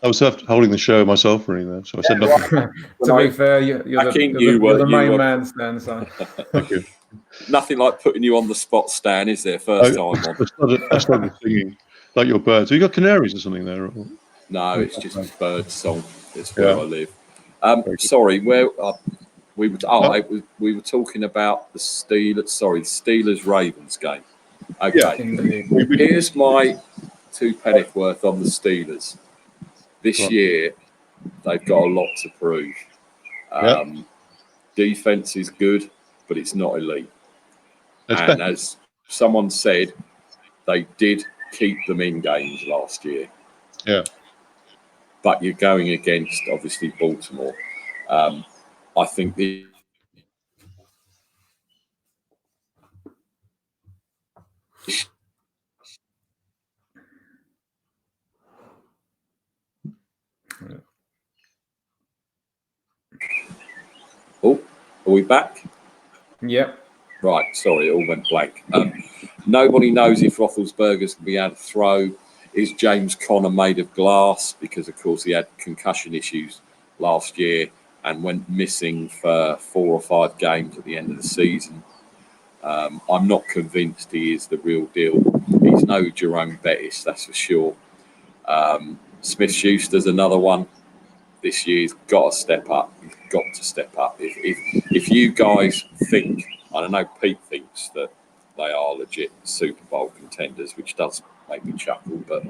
I was holding the show myself, really, there, so I said nothing. To be fair, you're the main man, Stan. So Thank you. Nothing like putting you on the spot, Stan, is there? First time on. I started singing like your birds. Have you got canaries or something there? Or? No, it's just a bird song. It's where I live. Sorry, where we were talking about the Steelers Ravens game. Okay, here's my 2 penneth worth on the Steelers. This year, they've got a lot to prove. Defense is good, but it's not elite. And as someone said, they did keep them in games last year. Yeah. But you're going against, obviously, Baltimore. I think the Oh, are we back? Yep. Right, sorry, it all went blank. Nobody knows if Roethlisberger's going to be able to throw. Is James Conner made of glass? Because, of course, he had concussion issues last year and went missing for 4 or 5 games at the end of the season. I'm not convinced he is the real deal. He's no Jerome Bettis, that's for sure. Smith-Schuster's another one. This year he's got to step up. He's got to step up. If you guys think, I don't know, Pete thinks that they are legit Super Bowl contenders, which does make me chuckle, but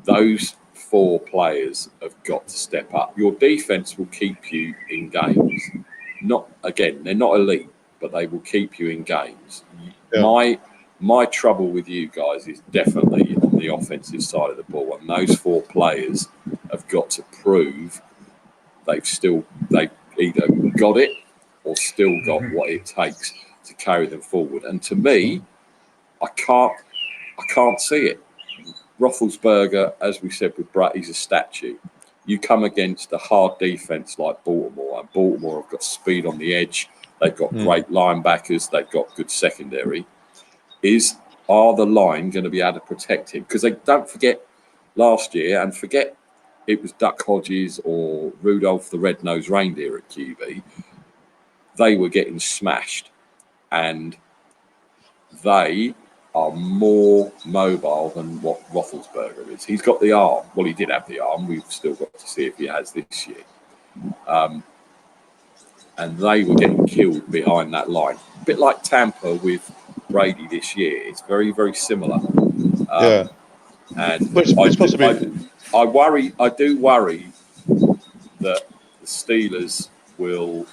those 4 players have got to step up. Your defense will keep you in games. They're not elite, but they will keep you in games. Yeah. My trouble with you guys is definitely on the offensive side of the ball, and those 4 players have got to prove they either got it or still got what it takes to carry them forward. And to me, I can't see it. Roethlisberger, as we said with Brett, he's a statue. You come against a hard defense like Baltimore, and Baltimore have got speed on the edge. They've got great linebackers. They've got good secondary. Are the line going to be able to protect him? Because they don't forget last year, and forget it was Duck Hodges or Rudolph the Red-Nosed Reindeer at QB. They were getting smashed, and they are more mobile than what Roethlisberger is. He's got the arm. Well, he did have the arm. We've still got to see if he has this year. And they were getting killed behind that line. A bit like Tampa with Brady this year. It's very, very similar. And I do worry that the Steelers will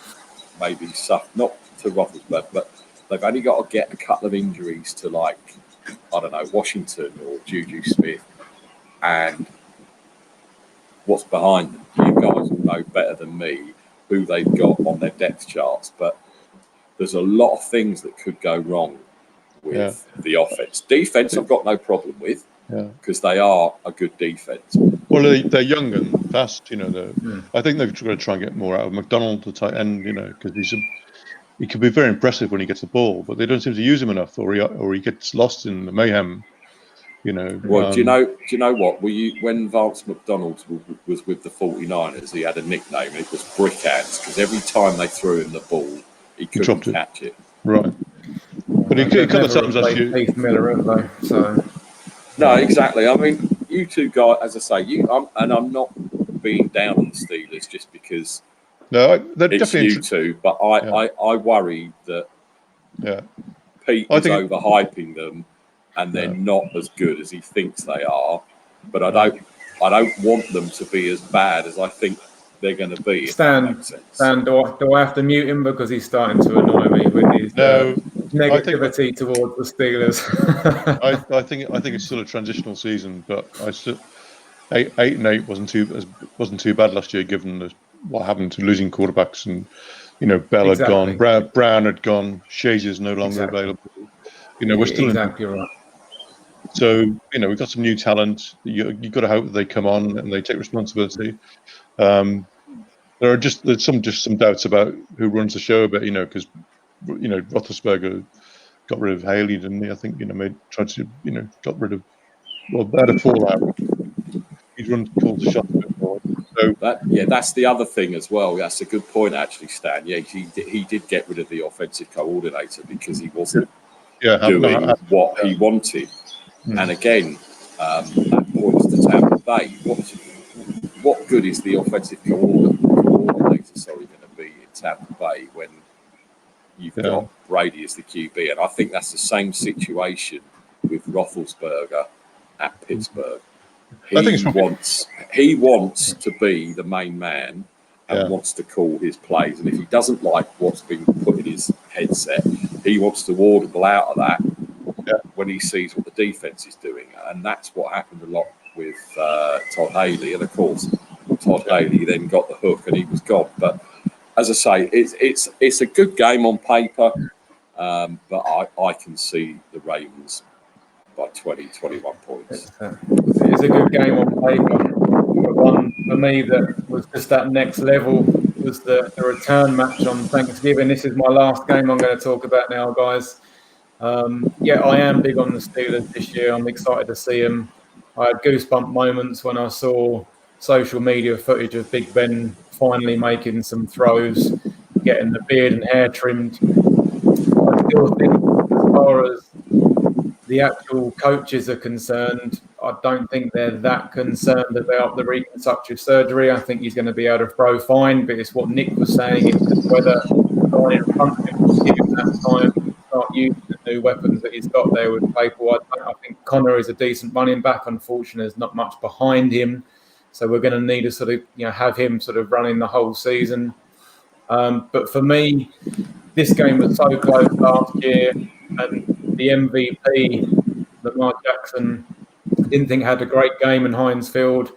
maybe suffer, not to Roethlisberger, but they've only got to get a couple of injuries to, like, I don't know, Washington or Juju Smith. And what's behind them? You guys will know better than me who they've got on their depth charts. But there's a lot of things that could go wrong with the offense. Defense, I've got no problem with because they are a good defense. Well, they're young and fast, you know. I think they're going to try and get more out of McDonald, the tight end, you know, because he can be very impressive when he gets the ball, but they don't seem to use him enough, or he gets lost in the mayhem, you know. Well, do you know what? When Vance McDonald was with the 49ers, he had a nickname, and it was Brick Hands, because every time they threw him the ball, he couldn't catch it. Right. But a couple of times last year. Keith Miller, haven't they? So. No, exactly. I mean, you two guys, as I say, I'm not being down on the Steelers just because they're it's definitely you two, but I worry that Pete is overhyping them and they're not as good as he thinks they are. But I don't want them to be as bad as I think they're going to be. Stan, do I have to mute him because he's starting to annoy me with his negativity towards the Steelers? I think it's still a transitional season, but I still 8-8 wasn't too bad last year, given what happened to losing quarterbacks, and you know, Bell had gone, Brown had gone, Shazier's no longer available. You know, we're still exactly right. So you know, we've got some new talent. You've got to hope that they come on and they take responsibility. There's some doubts about who runs the show a bit, you know, because you know Roethlisberger got rid of Haley, didn't he? I think, you know, got rid of, well, they had a fallout. He's run calls the shots a bit more. So that's the other thing as well. That's a good point, actually, Stan. Yeah, he did get rid of the offensive coordinator because he wasn't doing what he wanted. And again, that points to Tampa Bay. What good is the offensive coordinator going to be in Tampa Bay when you've got Brady as the QB? And I think that's the same situation with Roethlisberger at Pittsburgh. He wants to be the main man and wants to call his plays. And if he doesn't like what's been put in his headset, he wants to audible out of that when he sees what the defense is doing. And that's what happened a lot with Todd Haley. And of course, Todd Haley then got the hook and he was gone. But as I say, it's a good game on paper, but I can see the Ravens by 20, 21 points. It's a good game on paper. But one for me that was just that next level was the return match on Thanksgiving. This is my last game I'm going to talk about now, guys. I am big on the Steelers this year. I'm excited to see them. I had goosebump moments when I saw social media footage of Big Ben finally making some throws, getting the beard and hair trimmed. I still think as far as the actual coaches are concerned, I don't think they're that concerned about the reconstructive surgery. I think he's going to be able to throw fine, but it's what Nick was saying. It's just whether the guy in front of him will give him that time to start using the new weapons that he's got there with Claypool. I think Connor is a decent running back. Unfortunately, there's not much behind him. So we're going to need to sort of have him sort of running the whole season. But for me, this game was so close last year, and the MVP, Lamar Jackson, didn't think had a great game in Heinz Field.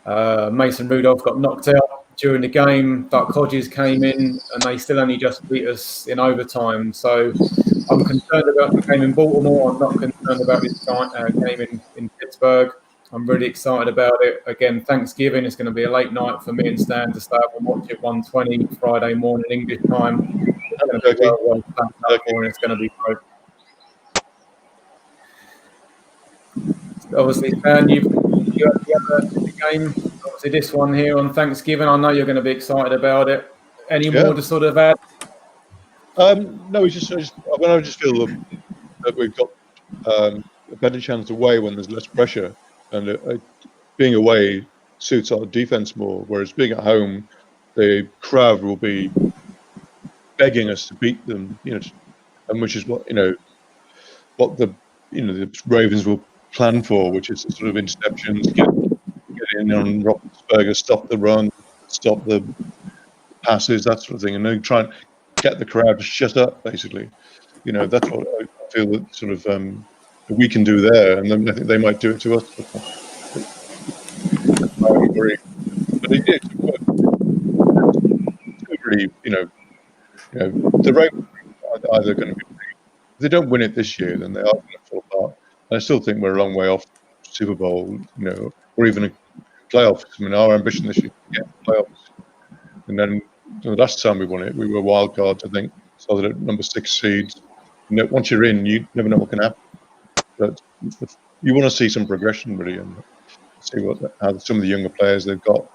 Mason Rudolph got knocked out during the game. Duck Hodges came in, and they still only just beat us in overtime. So I'm concerned about the game in Baltimore. I'm not concerned about this game in Pittsburgh. I'm really excited about it. Again, Thanksgiving is going to be a late night for me and Stan to stay up and watch it 1:20 Friday morning English time. It's going to be well planned up for, and it's going to be great. Obviously, Stan, you have the game. Obviously, this one here on Thanksgiving. I know you're going to be excited about it. Any more to sort of add? No, I just feel that we've got a better chance away when there's less pressure, and being away suits our defense more. Whereas being at home, the crowd will be begging us to beat them, and which is what the Ravens will plan for, which is sort of interceptions, get in on Roethlisberger, stop the run, stop the passes, that sort of thing, and then try and get the crowd to shut up. Basically, that's what I feel that sort of we can do there, and then I think they might do it to us. I agree, but it's really, the Ravens are either going to be. If they don't win it this year, then they are going to fall apart. And I still think we're a long way off Super Bowl, or even a playoffs. I mean, our ambition this year is to get playoffs. And then the last time we won it, we were wild cards, I think, started at number 6 seeds. Once you're in, you never know what can happen. But you want to see some progression, really, and see how some of the younger players they've got,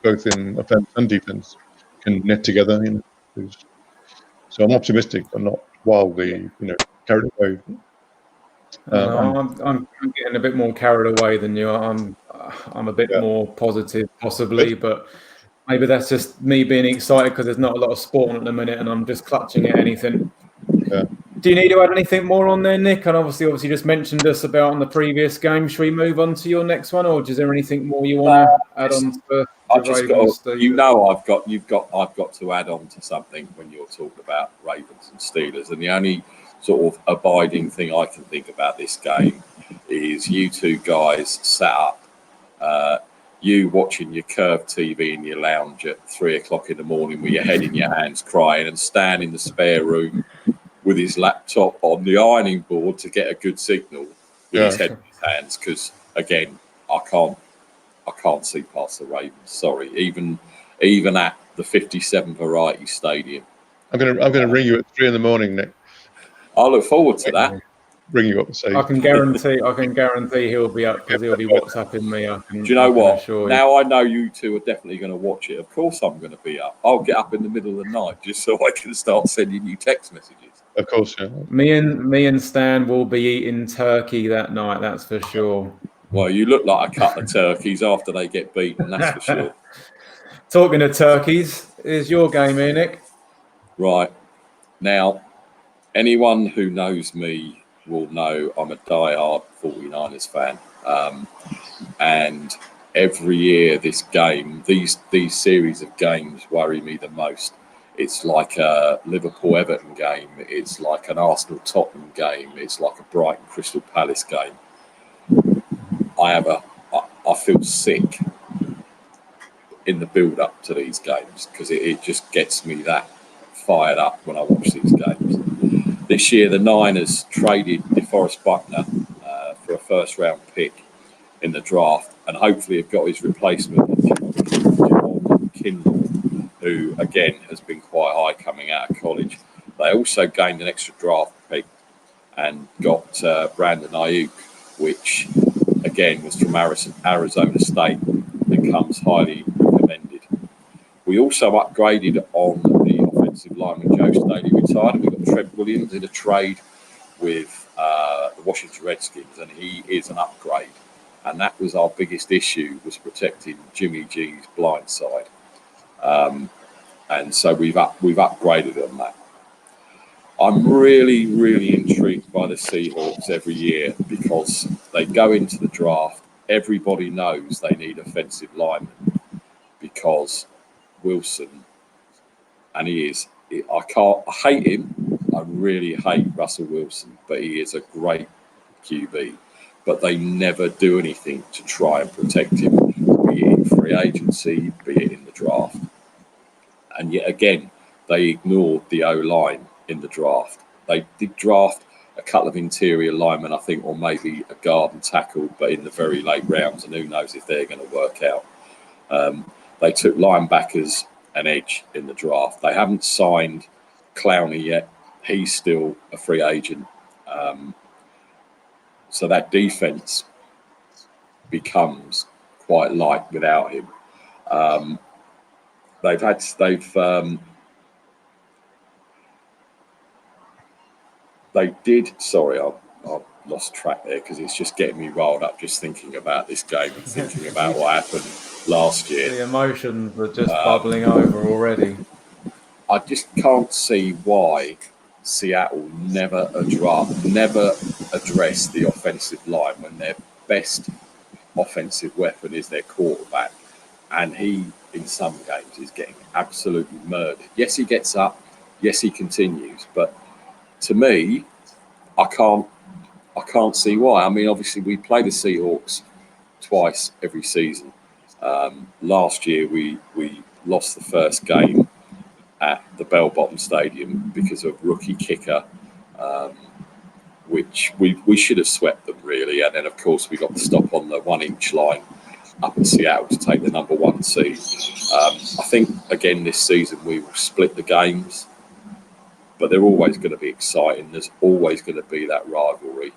both in offense and defense, can knit together. So I'm optimistic, but not wildly, carried away. I'm getting a bit more carried away than you. I'm a bit more positive, possibly, but maybe that's just me being excited because there's not a lot of sport on at the minute, and I'm just clutching at anything. Yeah. Do you need to add anything more on there, Nick? And obviously just mentioned us about on the previous game. Should we move on to your next one, or is there anything more you want to add on to Ravens? I've got to add on to something when you're talking about Ravens and Steelers, and the only sort of abiding thing I can think about this game is you two guys sat up, you watching your curved TV in your lounge at 3:00 in the morning with your head in your hands crying, and Stan in the spare room with his laptop on the ironing board to get a good signal with his head in his hands, because again, I can't see past the Ravens. Sorry, even at the 57 Variety Stadium. I'm gonna ring you at 3 in the morning, Nick. I look forward to that. bring you up to say. I can guarantee he'll be up because he'll be WhatsApping me. Do you know what? You. Now I know you two are definitely going to watch it. Of course I'm going to be up. I'll get up in the middle of the night just so I can start sending you text messages. Of course, yeah. Me and Stan will be eating turkey that night. That's for sure. Well, you look like a couple of turkeys after they get beaten. That's for sure. Talking of turkeys, is your game here, Nick? Right. Now, anyone who knows me will know I'm a diehard 49ers fan. And every year this game, these series of games worry me the most. It's like a Liverpool-Everton game. It's like an Arsenal-Tottenham game. It's like a Brighton-Crystal Palace game. I feel sick in the build-up to these games because it just gets me that fired up when I watch these games. This year, the Niners traded DeForest Buckner for a first-round pick in the draft, and hopefully have got his replacement, Kindle, who again has been quite high coming out of college. They also gained an extra draft pick and got Brandon Ayuk, which again was from Arizona State and comes highly recommended. We also upgraded on the offensive lineman. Joe Staley retired, and we got Trent Williams in a trade with the Washington Redskins, and he is an upgrade. And that was our biggest issue, was protecting Jimmy G's blind side. And so we've upgraded on that. I'm really, really intrigued by the Seahawks every year because they go into the draft. Everybody knows they need offensive linemen because Wilson, and he is. I hate him. I really hate Russell Wilson, but he is a great QB. But they never do anything to try and protect him, be it in free agency, be it in the draft. And yet again, they ignored the O-line in the draft. They did draft a couple of interior linemen, I think, or maybe a guard and tackle, but in the very late rounds, and who knows if they're going to work out. They took linebackers and edge in the draft. They haven't signed Clowney yet. He's still a free agent. So that defense becomes quite light without him. I lost track there because it's just getting me riled up just thinking about this game and thinking about what happened last year. The emotions are just bubbling over already. I just can't see why Seattle never address the offensive line when their best offensive weapon is their quarterback, and he in some games is getting absolutely murdered. Yes, he gets up, yes, he continues, but to me, I can't see why. I mean, obviously we play the Seahawks twice every season. Last year we lost the first game at the Bell Bottom Stadium because of rookie kicker, which we should have swept them really. And then of course we got the stop on the 1 inch line up in Seattle to take the number 1 seed. I think again this season we will split the games, but they're always going to be exciting. There's always going to be that rivalry.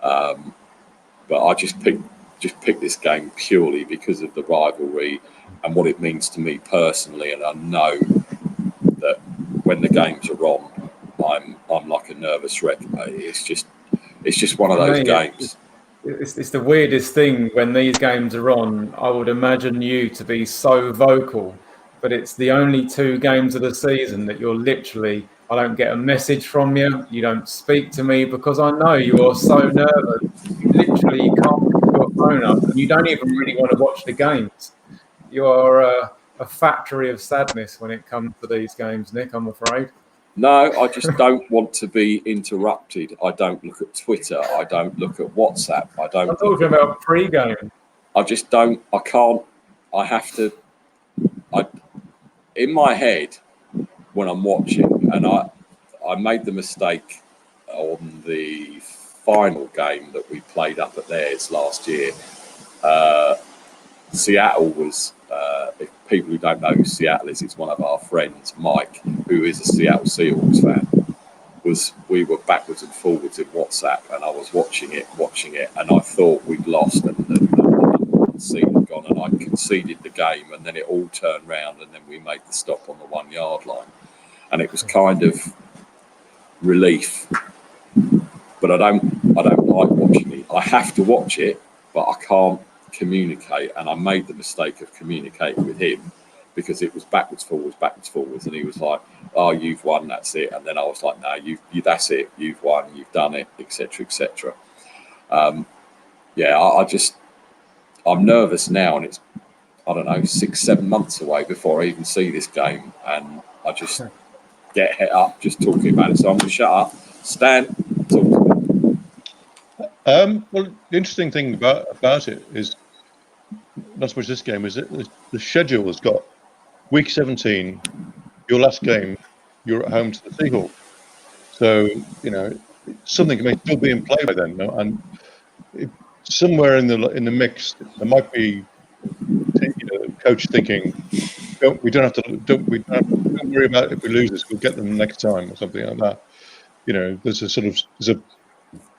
But I just picked this game purely because of the rivalry and what it means to me personally. And I know that when the games are on, I'm like a nervous wreck. It's just one of those games. It's the weirdest thing when these games are on. I would imagine you to be so vocal, but it's the only 2 games of the season that you're literally, I don't get a message from you. You don't speak to me because I know you are so nervous. You literally can't pick your phone up and you don't even really want to watch the games. You are a factory of sadness when it comes to these games, Nick, I'm afraid. No, I just don't want to be interrupted. I don't look at Twitter. I don't look at WhatsApp. I'm talking about pre-game. I just don't. I can't. I have to. In my head, when I'm watching, and I made the mistake on the final game that we played up at theirs last year. Seattle was, if people who don't know who Seattle is, it's one of our friends, Mike, who is a Seattle Seahawks fan. we were backwards and forwards in WhatsApp, and I was watching it, and I thought we'd lost, and the scene had gone, and I conceded the game, and then it all turned round, and then we made the stop on the 1 yard line, and it was kind of relief. But I don't like watching it. I have to watch it, but I can't communicate, and I made the mistake of communicating with him, because it was backwards, forwards, and he was like, "Oh, you've won, that's it." And then I was like, "No, you that's it, you've won, you've done it, etc., etc." I'm nervous now, and it's, I don't know, 6-7 months away before I even see this game, and I just get het up just talking about it. So I'm going to shut up. Stan, talk to me. Well, the interesting thing about it is not so much this game, is that the schedule has got week 17, your last game, you're at home to the Seahawks. So, something may still be in play by then. And somewhere in the mix, there might be coach thinking, don't worry about it if we lose this, we'll get them next time, or something like that. There's a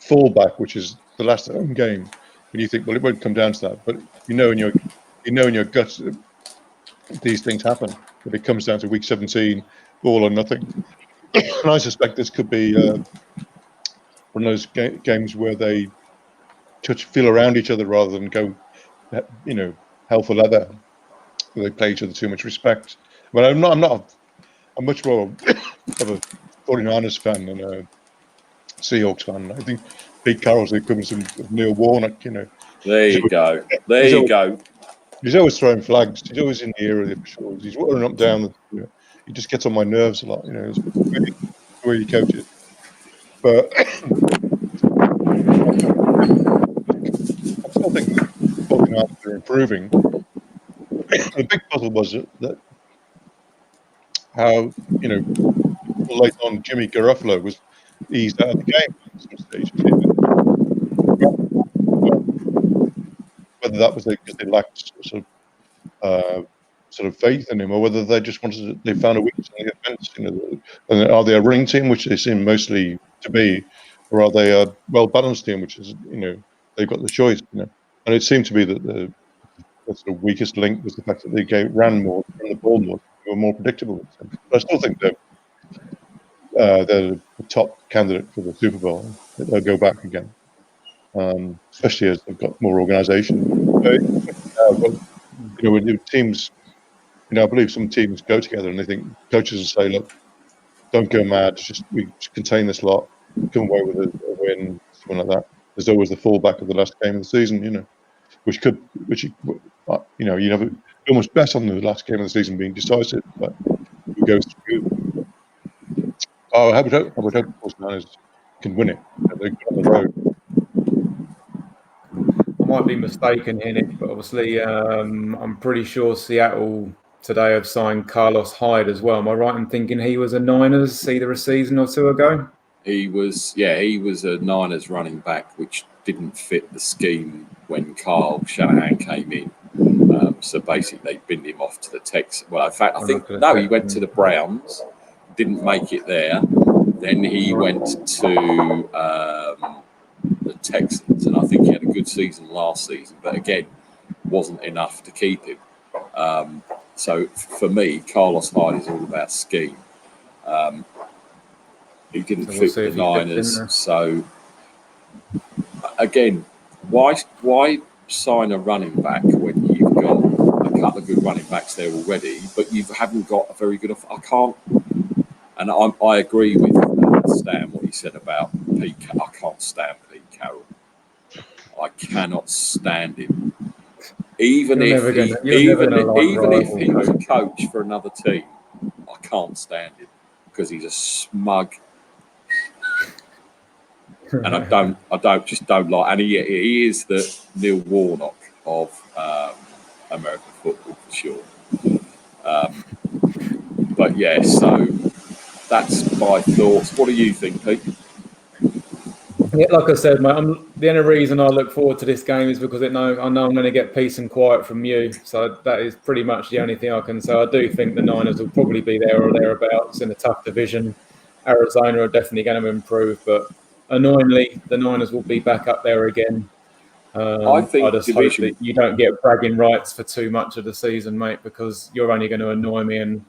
fallback, which is the last home game, and you think, well, it won't come down to that, but in your guts, these things happen. If it comes down to week 17, all or nothing. And I suspect this could be one of those games where they feel around each other rather than go, hell for leather. Where they play each other too much respect. But I'm much more of a 49ers fan than a Seahawks fan. I think Pete Carroll's the equivalent of Neil Warnock. There you go. He's always throwing flags. He's always in the ear of the officials. He's watering up down. He just gets on my nerves a lot. It's the way he coaches. But I still think they're improving. The big puzzle was that how late on Jimmy Garoppolo was eased out of the game at some stage. Whether that was because they lacked sort of faith in him, or whether they just they found a weakness in the offense. And are they a running team, which they seem mostly to be, or are they a well-balanced team, which is they've got the choice. And it seemed to be that the sort of weakest link was the fact that they ran more, ran the ball more, they were more predictable. But I still think they're the top candidate for the Super Bowl. They'll go back again, especially as they've got more organisation. With teams, I believe some teams go together and they think coaches will say, "Look, don't go mad. We just contain this lot, come away with a win, something like that." There's always the fallback of the last game of the season, you never almost bet on the last game of the season being decisive, but who goes through? I would hope the 49ers can win it. They're good on the road. I might be mistaken here, Nick, but obviously I'm pretty sure Seattle today have signed Carlos Hyde as well. Am I right in thinking he was a Niners either a season or two ago? He was a Niners running back, which didn't fit the scheme when Kyle Shanahan came in. So basically, they binned him off to the Texans. Well, in fact, he went to the Browns, didn't make it there. Then he went to the Texans, and I think he had a good season last season, but again, wasn't enough to keep him. So for me, Carlos Hyde is all about scheme. He didn't fit the Niners. So again, why sign a running back when you've got a couple of good running backs there already, but you haven't got a very good? I can't. And I agree with Stan what he said about Pete. I can't stand Pete Carroll. I cannot stand him. Even if he was a coach for another team, I can't stand him because he's a smug. And I don't like. And he is the Neil Warnock of American football for sure. But yeah, so that's my thoughts. What do you think, Pete? Yeah, like I said, mate, the only reason I look forward to this game is because I know I'm going to get peace and quiet from you. So that is pretty much the only thing I can say. I do think the Niners will probably be there or thereabouts in a tough division. Arizona are definitely going to improve, but annoyingly, the Niners will be back up there again. I think just hope that you don't get bragging rights for too much of the season, mate, because you're only going to annoy me. And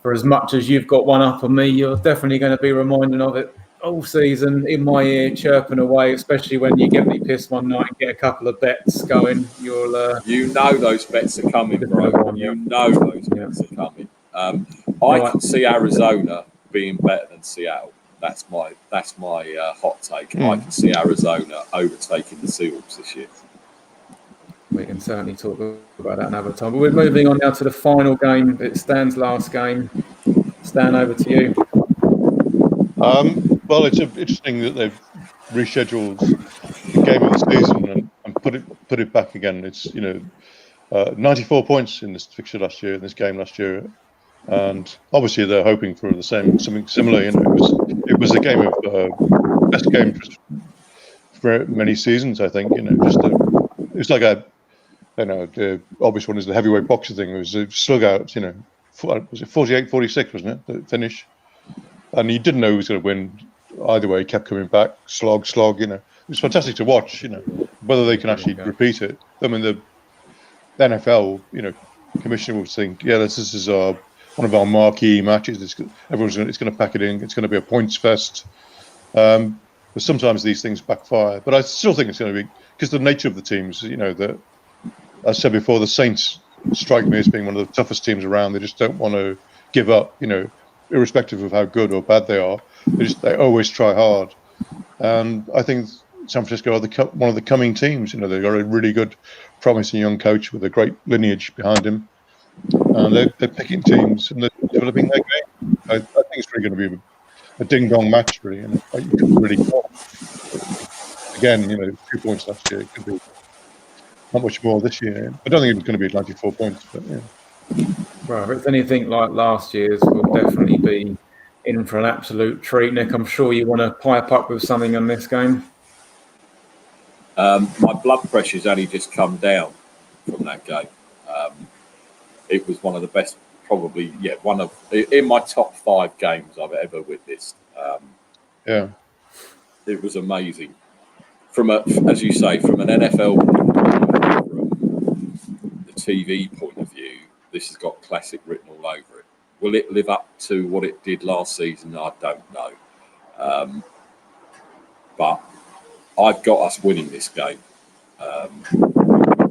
for as much as you've got one up on me, you're definitely going to be reminded of it all season in my ear, chirping away, especially when you get me pissed one night and get a couple of bets going. You know those bets are coming, bro. You know those bets are coming. I can see Arizona being better than Seattle. That's my hot take. I can see Arizona overtaking the Seahawks this year. We can certainly talk about that another time. But we're moving on now to the final game. It's Stan's last game. Stan, over to you. Well, it's interesting that they've rescheduled the game of the season and put it back again. It's 94 points in this fixture last year, in this game last year, and obviously they're hoping for something similar. It was a game of best game for many seasons. I think it's like the obvious one is the heavyweight boxer thing. It was a slug out. Was it 48-46, wasn't it? The finish, and you didn't know who was going to win. Either way, he kept coming back, slog. It was fantastic to watch. Whether they can actually repeat it. I mean, the NFL, commissioner would think, this is one of our marquee matches. It's going to pack it in. It's going to be a points fest. But sometimes these things backfire. But I still think it's going to be, because the nature of the teams. That, as I said before, the Saints strike me as being one of the toughest teams around. They just don't want to give up. Irrespective of how good or bad they are, they always try hard. And I think San Francisco are one of the coming teams. They've got a really good, promising young coach with a great lineage behind him, and they're picking teams and they're developing their game. I think it's really going to be a ding-dong match, really, and you could really call. Again, 2 points last year. It could be not much more this year. I don't think it's going to be 94 points, but yeah. Well, if it's anything like last year's, we'll definitely be in for an absolute treat. Nick, I'm sure you want to pipe up with something on this game. My blood pressure's only just come down from that game. It was one of the best, probably, in my top 5 games I've ever witnessed. It was amazing. As you say, from an NFL point of view, from the TV point of view, this has got classic written all over it. Will it live up to what it did last season? I don't know. But I've got us winning this game.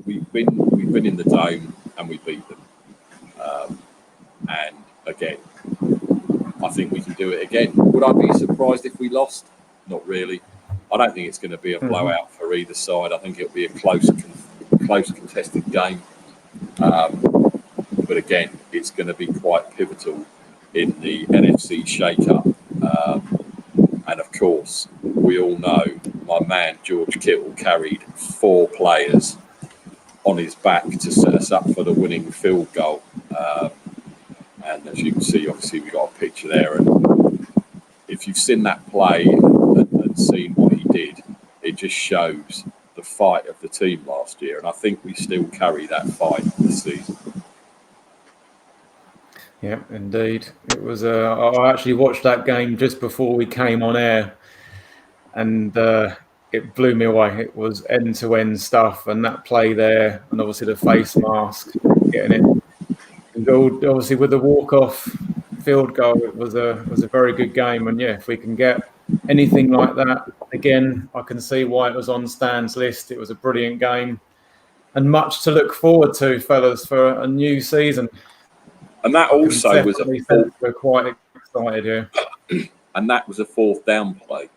We've been in the dome and we beat them. And again, I think we can do it again. Would I be surprised if we lost? Not really. I don't think it's going to be a blowout for either side. I think it'll be a close contested game. But again, it's going to be quite pivotal in the NFC shake-up. And of course, we all know my man George Kittle carried 4 players on his back to set us up for the winning field goal. And as you can see, obviously, we got a picture there. And if you've seen that play and seen what he did, it just shows the fight of the team last year. And I think we still carry that fight this season. Yeah, indeed. It was. I actually watched that game just before we came on air, and it blew me away. It was end-to-end stuff, and that play there, and obviously the face mask, getting it. And obviously with the walk-off field goal, it was a very good game. And yeah, if we can get anything like that again, I can see why it was on Stan's list. It was a brilliant game, and much to look forward to, fellas, for a new season. And that also was we're quite excited here. And that was a 4th down play.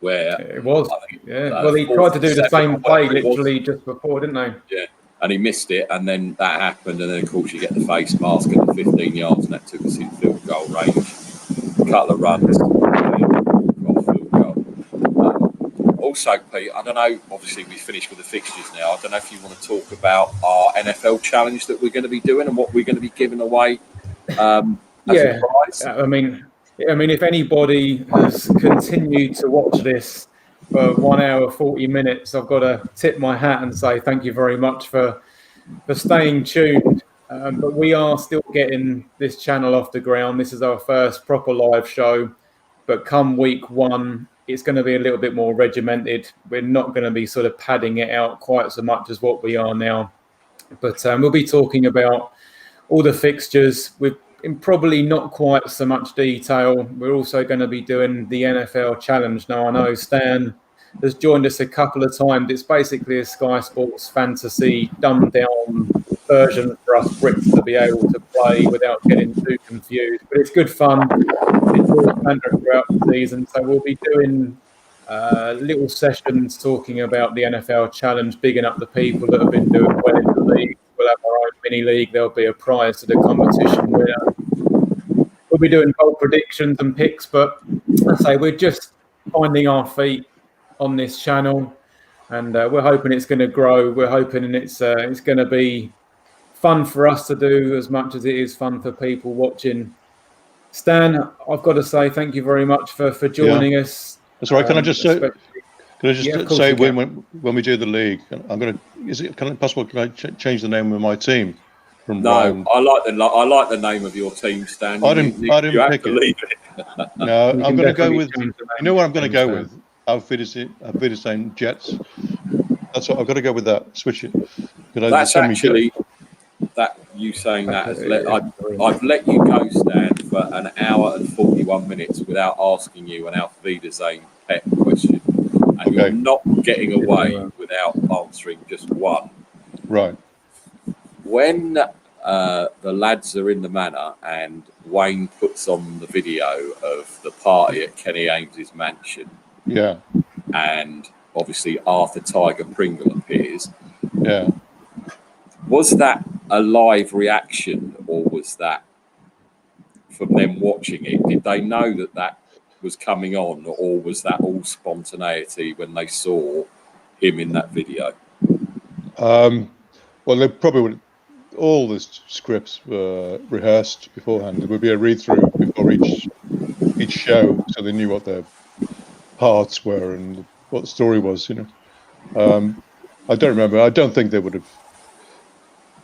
Where it was. Well, he tried to do the same play literally just before, didn't they? Yeah. And he missed it, and then that happened, and then of course you get the face mask at the 15 yards, and that took us in field goal range. A couple of runs, field goal. Also, Pete, I don't know. Obviously, we finished with the fixtures now. I don't know if you want to talk about our NFL challenge that we're going to be doing and what we're going to be giving away. As a prize. I mean, if anybody has continued to watch this for 1 hour, 40 minutes, I've got to tip my hat and say thank you very much for staying tuned but we are still getting this channel off the ground. This is our first proper live show. But come week 1, it's going to be a little bit more regimented. We're not going to be sort of padding it out quite so much as what we are now. But we'll be talking about all the fixtures in probably not quite so much detail. We're also going to be doing the NFL Challenge. Now, I know Stan has joined us a couple of times. It's basically a Sky Sports fantasy dumbed down version for us Brits to be able to play without getting too confused. But it's good fun. It's all standard throughout the season. So we'll be doing little sessions talking about the NFL Challenge, bigging up the people that have been doing well in the league. We'll have our own mini league. There'll be a prize to the competition winner. We'll be doing bold predictions and picks, but I say we're just finding our feet on this channel, and we're hoping it's going to grow. We're hoping it's going to be fun for us to do as much as it is fun for people watching. Stan, I've got to say thank you very much for joining us. That's all right. Can I just say? Can I just say when we do the league, I'm going to? Is it possible? Can I change the name of my team? No, I like the name of your team, Stan. I didn't pick it. No, I'm going to go with. You know what I'm going to go with? Alfidestein Jets. That's what I've got to go with. That switch it. That's actually that you saying that. I've let you go, Stan, for an hour and 41 minutes without asking you an Alfidestein pet question. And you're not getting away without answering just one. Right. When the lads are in the manor and Wayne puts on the video of the party at Kenny Ames's mansion. Yeah. And obviously Arthur Tiger Pringle appears. Yeah. Was that a live reaction, or was that from them watching it? Did they know that was coming on, or was that all spontaneity when they saw him in that video? Well, they probably would. All the scripts were rehearsed beforehand. There would be a read-through before each show, so they knew what their parts were and what the story was. I don't remember. I don't think they would have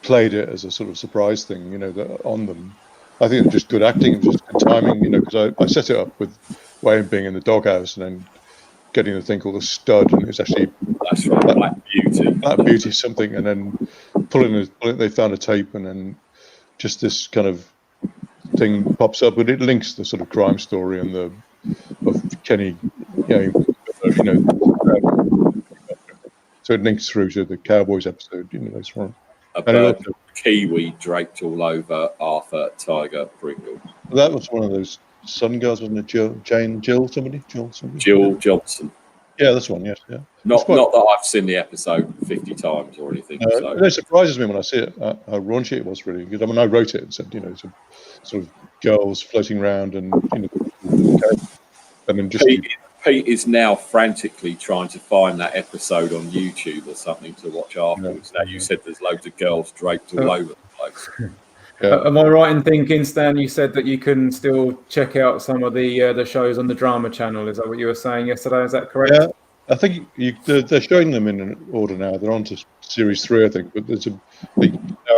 played it as a sort of surprise thing. On them. I think it was just good acting and just good timing. Because I set it up with Wayne being in the doghouse and then getting the thing called a stud, and it was actually Black Beauty something, and then pulling it. They found a tape, and then just this kind of thing pops up, but it links the sort of crime story and of Kenny, so it links through to the Cowboys episode. That's right. A bird kiwi draped all over Arthur Tiger Pringle. That was one of those Sun girls, wasn't it? Jill somebody? Jill Johnson. Yeah, that's one. Yes, yeah. Not that I've seen the episode 50 times or anything. It surprises me when I see it how raunchy it was, really. Because I wrote it and said, some sort of girls floating around and then just. Pete is now frantically trying to find that episode on YouTube or something to watch afterwards. Now, you said there's loads of girls draped all over the place. Yeah. Am I right in thinking, Stan, you said that you can still check out some of the shows on the Drama Channel? Is that what you were saying yesterday? Is that correct? Yeah, I think they're showing them in an order now. They're on to series 3, I think. But they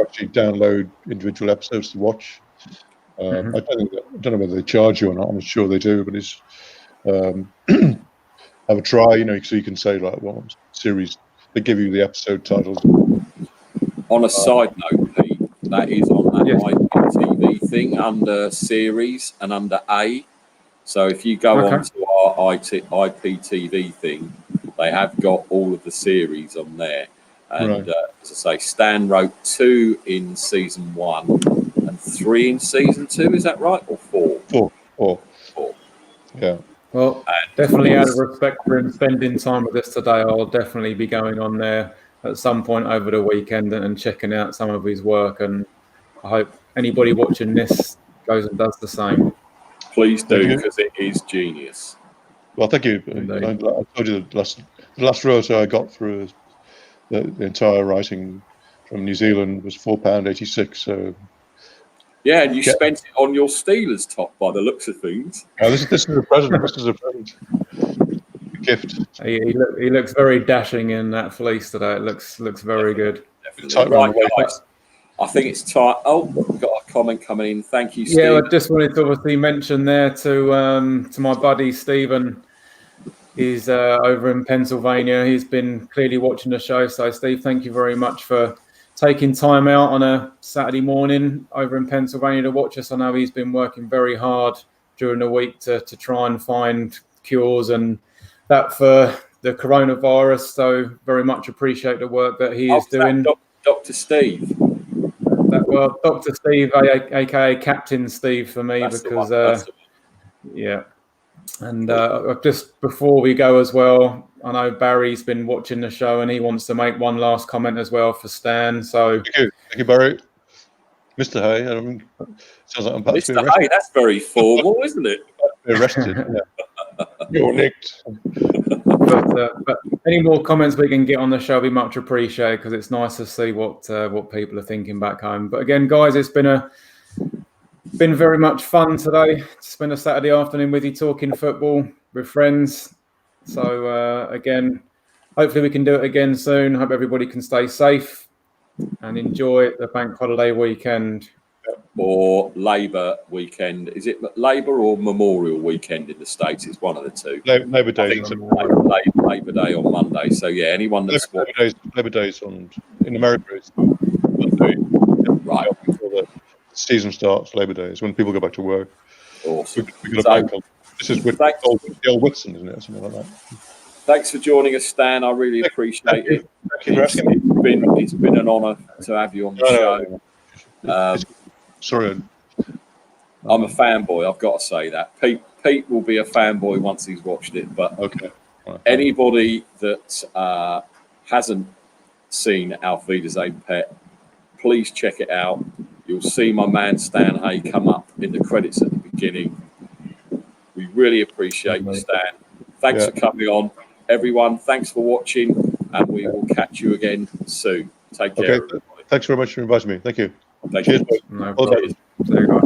actually download individual episodes to watch. I don't know whether they charge you or not. I'm sure they do, but it's have a try. So you can say like, well, series. They give you the episode titles. On a side note, Pete, that is on that IPTV thing under series and under A. So if you go on to our IPTV thing, they have got all of the series on there. And as I say, Stan wrote 2 in season 1 and 3 in season 2. Is that right? Or 4? 4. Yeah. Well, definitely out of respect for him spending time with us today, I'll definitely be going on there at some point over the weekend and checking out some of his work. And I hope anybody watching this goes and does the same. Please do, because it is genius. Well, thank you. I told you the last rota I got through the entire writing from New Zealand was £4.86. So. Yeah, and you spent it on your Steelers top by the looks of things. This is a present. This is a present. A gift. He looks very dashing in that fleece today. It looks very good. Definitely. Right, guys, I think it's time. Oh, we've got a comment coming in. Thank you, Steve. Yeah, I just wanted to obviously mention there to my buddy Stephen. He's over in Pennsylvania. He's been clearly watching the show. So, Steve, thank you very much for taking time out on a Saturday morning over in Pennsylvania to watch us. I know he's been working very hard during the week to try and find cures and that for the coronavirus. So, very much appreciate the work that he is doing. Dr. Steve. Well, Dr. Steve, aka Captain Steve for me, That's because yeah. And just before we go as well, I know Barry's been watching the show and he wants to make one last comment as well for Stan. So thank you, Barry. Mr. Hay, sounds like I'm about to be arrested. Hey, that's very formal, isn't it? Arrested. Yeah. You're nicked. But any more comments we can get on the show, be much appreciated because it's nice to see what people are thinking back home. But again, guys, it's been very much fun today to spend a Saturday afternoon with you talking football with friends. So again, hopefully we can do it again soon. Hope everybody can stay safe and enjoy the bank holiday weekend. Or Labour weekend. Is it Labour or Memorial weekend in the States? It's one of the two. Labor Day. Labor Day on Monday. So yeah, anyone that's Labor Days in America is Monday. Right. Before the season starts, Labor Day is when people go back to work. Awesome. This is with the old Whitson, isn't it? Something like that. Thanks for joining us, Stan. I really appreciate it. Thank you for asking me. It's been an honour to have you on the show. Sorry. I'm a fanboy, I've got to say that. Pete will be a fanboy once he's watched it, but okay. Anybody that hasn't seen Auf Wiedersehen Pet, please check it out. You'll see my man Stan Hay come up in the credits at the beginning. We really appreciate you, Stan. Thanks for coming on. Everyone, thanks for watching, and we will catch you again soon. Take care. Okay. Thanks very much for inviting me. Thank you. Thank you. No problem. See you guys.